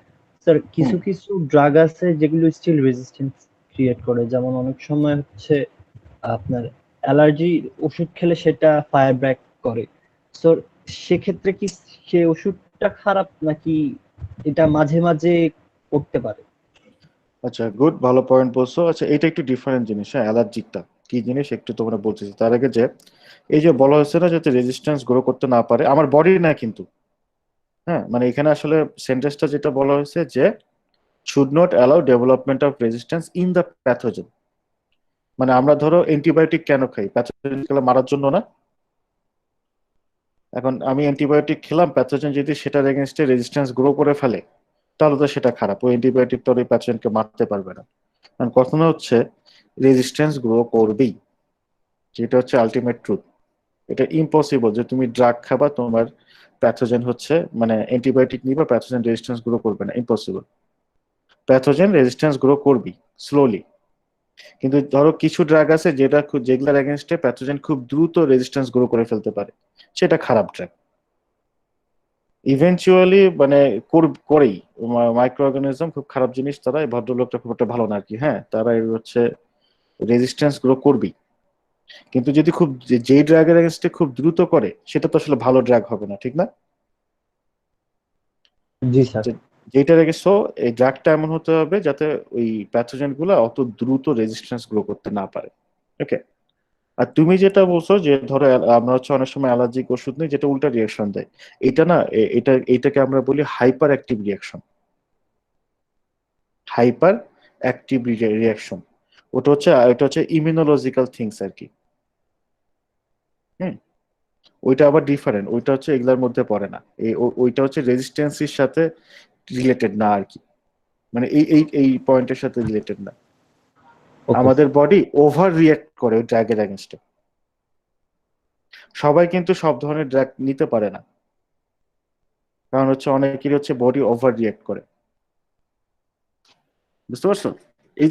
স্যার কিছু কিছু ড্রাগ আছে যেগুলো স্টিল রেজিস্ট্যান্স ক্রিয়েট করে, যেমন অনেক সময় হচ্ছে আপনার অ্যালার্জি ওষুধ খেলে সেটা ফায়ার ব্যাক করে। স্যার সেক্ষেত্রে কি সে ওষুধটা খারাপ, নাকি এটা মাঝে মাঝে করতে পারে? আচ্ছা, গুড, ভালো পয়েন্ট বলছো। আচ্ছা, এটা একটু ডিফারেন্ট জিনিস। হ্যাঁ, অ্যালার্জিকটা কি জিনিস একটু তোমরা বলতেছি। তার আগে যে এই যে বলা হয়েছে না, যাতে রেজিস্ট্যান্স গ্রো করতে না পারে আমার বডি না কিন্তু, হ্যাঁ, মানে এখানে আসলে সেন্টেন্সটা যেটা বলা হয়েছে যে should not allow development of resistance in the pathogen. মানে আমরা ধরো অ্যান্টিবায়োটিক কেন খাই? প্যাথোজেন মারার জন্য না? এখন আমি অ্যান্টিবায়োটিক খেলাম, প্যাথোজেন যদি সেটার এগেনস্টে রেজিস্ট্যান্স গ্রো করে ফেলে তাহলে তো সেটা খারাপ। ওই অ্যান্টিবায়োটিক তো ওই প্যাথোজেনকে মারতে পারবে না। কারণ কথা হচ্ছে রেজিস্ট্যান্স গ্রো করবেই, যেটা হচ্ছে আলটিমেট ট্রুথ। এটা ইম্পসিবল যে তুমি ড্রাগ খাবা তোমার প্যাথোজেন হচ্ছে মানে অ্যান্টিবায়োটিক নিবা প্যাথোজেন রেজিস্ট্যান্স গ্রো করবে না, ইম্পসিবল। প্যাথোজেন রেজিস্ট্যান্স গ্রো করবি স্লোলি, কিন্তু ধরো কিছু ড্রাগ আছে যেগুলোর এগেনস্টে প্যাথোজেন খুব দ্রুত রেজিস্ট্যান্স গ্রো করে ফেলতে পারে, সেটা খারাপ ড্রাগ। ইভেনচুয়ালি মানে করেই মাইক্রো অর্গানিজম খুব খারাপ জিনিস, তারা এই ভদ্রলোকটা খুব একটা ভালো না আর কি, হ্যাঁ তারা হচ্ছে রেজিস্ট্যান্স গ্রো করবেই, কিন্তু যদি খুব যেই ড্রাগের এগেনস্টে খুব দ্রুত করে সেটা তো আসলে ভালো ড্রাগ হবে না, ঠিক না? জি স্যার। যেটা রেখেছো এই ড্রাগটা এমন হতে হবে যাতে ওই প্যাথোজেন গুলো অত দ্রুত রেজিস্ট্যান্স গ্রো করতে না পারে। ওকে, আর তুমি যেটা বলছো যে ধরো আমরা হচ্ছে অনেক সময় অ্যালার্জিক ওষুধ নেই যেটা উল্টা রিয়াকশন দেয়, এটা না এটাকে আমরা বলি hyper active reaction. Hyper active reaction এটা হচ্ছে ইমিউনোলজিক্যাল থিংস আর কি। হুম, ওইটা আবার ডিফারেন্ট, ওইটা হচ্ছে এগুলার মধ্যে পড়ে না। ওইটা হচ্ছে রেজিস্ট্যান্সির সাথে রিলেটেড না আর কি, মানে এই পয়েন্টের সাথে রিলেটেড না। আমাদের বডি ওভার রিয়াক্ট করে ওই ড্রাগের এগেনস্টে। সবাই কিন্তু সব ধরনের ড্রাগ নিতে পারে না, কারণ হচ্ছে অনেকেরই হচ্ছে বডি ওভার রিয়াক্ট করে, বুঝতে পারছো?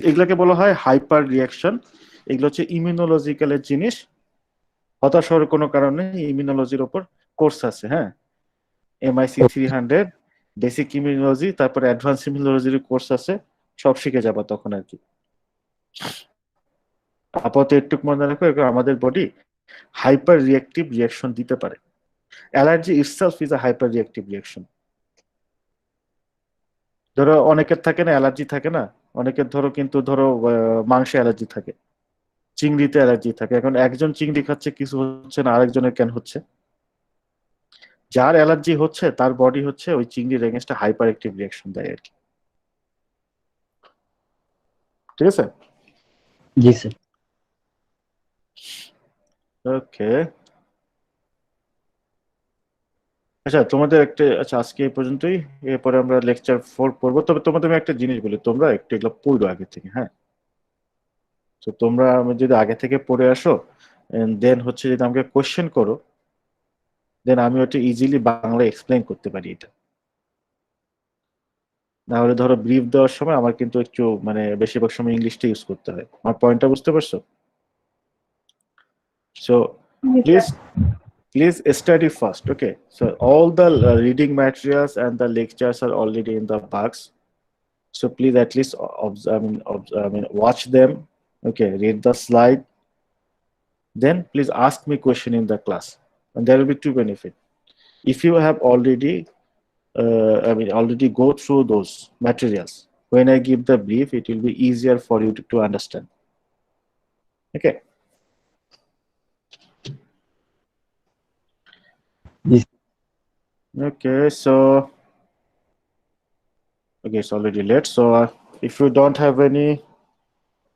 এগুলোকে বলা হয় হাইপার রিয়াকশন। এগুলো হচ্ছে ইমিউনোলজিক্যালের জিনিস, হতাশ হওয়ার কোনো কারণে ইমিউনোলজির ওপর কোর্স আছে, হ্যাঁ MIC 300 বেসিক ইমিউনোলজি, তারপরে অ্যাডভান্স ইমিউনোলজির কোর্স আছে, সব শিখে যাবা তখন আর কি। আপাতত একটু মনে রাখো আমাদের বডি হাইপার রিয়াক্টিভ রিয়াকশন দিতে পারে। Allergy itself is a hyper reactive reaction. ধরো অনেকের থাকে না অ্যালার্জি থাকে না, অনেকের ধরো কিন্তু ধরো মাংসে অ্যালার্জি থাকে, চিংড়িতে অ্যালার্জি থাকে। এখন একজন চিংড়ি খাচ্ছে কিছু হচ্ছে না, আরেকজনের কেন হচ্ছে? যার অ্যালার্জি হচ্ছে তার বডি হচ্ছে ওই চিংড়ির এগেনস্টে হাইপার অ্যাক্টিভ রিয়াকশন দেয় আর কি, ঠিক আছে? জি স্যার। ওকে, আচ্ছা তোমাদের একটা, আচ্ছা আজকে এই পর্যন্তই, এরপরে আমরা লেকচার 4 পড়বো। তবে তোমাদের আমি একটা জিনিস বলি, তোমরা একটু এগুলো পড়ো আগে থেকে, হ্যাঁ? তো তোমরা যদি আগে থেকে পড়ে আসো দেন হচ্ছে যদি আমাকে কোশ্চেন করো, দেন আমি ওটা ইজিলি বাংলা এক্সপ্লেন করতে পারি এটা। না হলে ধরো ব্রিফ দেওয়ার সময় আমার কিন্তু একটু মানে বেশিরভাগ সময় ইংলিশটা ইউজ করতে হয়। আমার পয়েন্টটা বুঝতে পারছো? So please study first, okay? So all the reading materials and the lectures are already in the box, so please at least watch them, okay? Read the slide, then please ask me question in the class, and there will be two benefit. If you have already already go through those materials, when I give the brief it will be easier for you to understand, okay? Yes. Okay, so okay, it's already late, so if you don't have any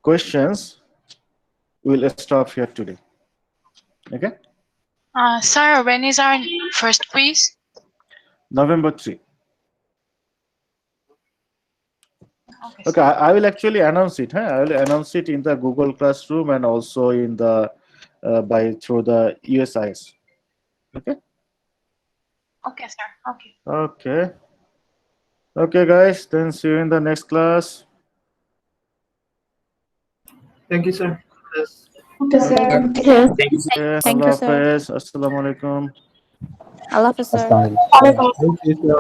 questions we'll stop here today, okay? Sir, when is our first quiz? November 3. Okay, I will actually announce it, huh? I will announce it in the Google Classroom and also in the through the USIS, okay? Okay, sir. Okay. Okay guys, then see you in the next class. Thank you, sir. Thank you, sir. Assalamu alaikum. Allah Hafiz, sir. Assalamu alaikum. Thank you, sir.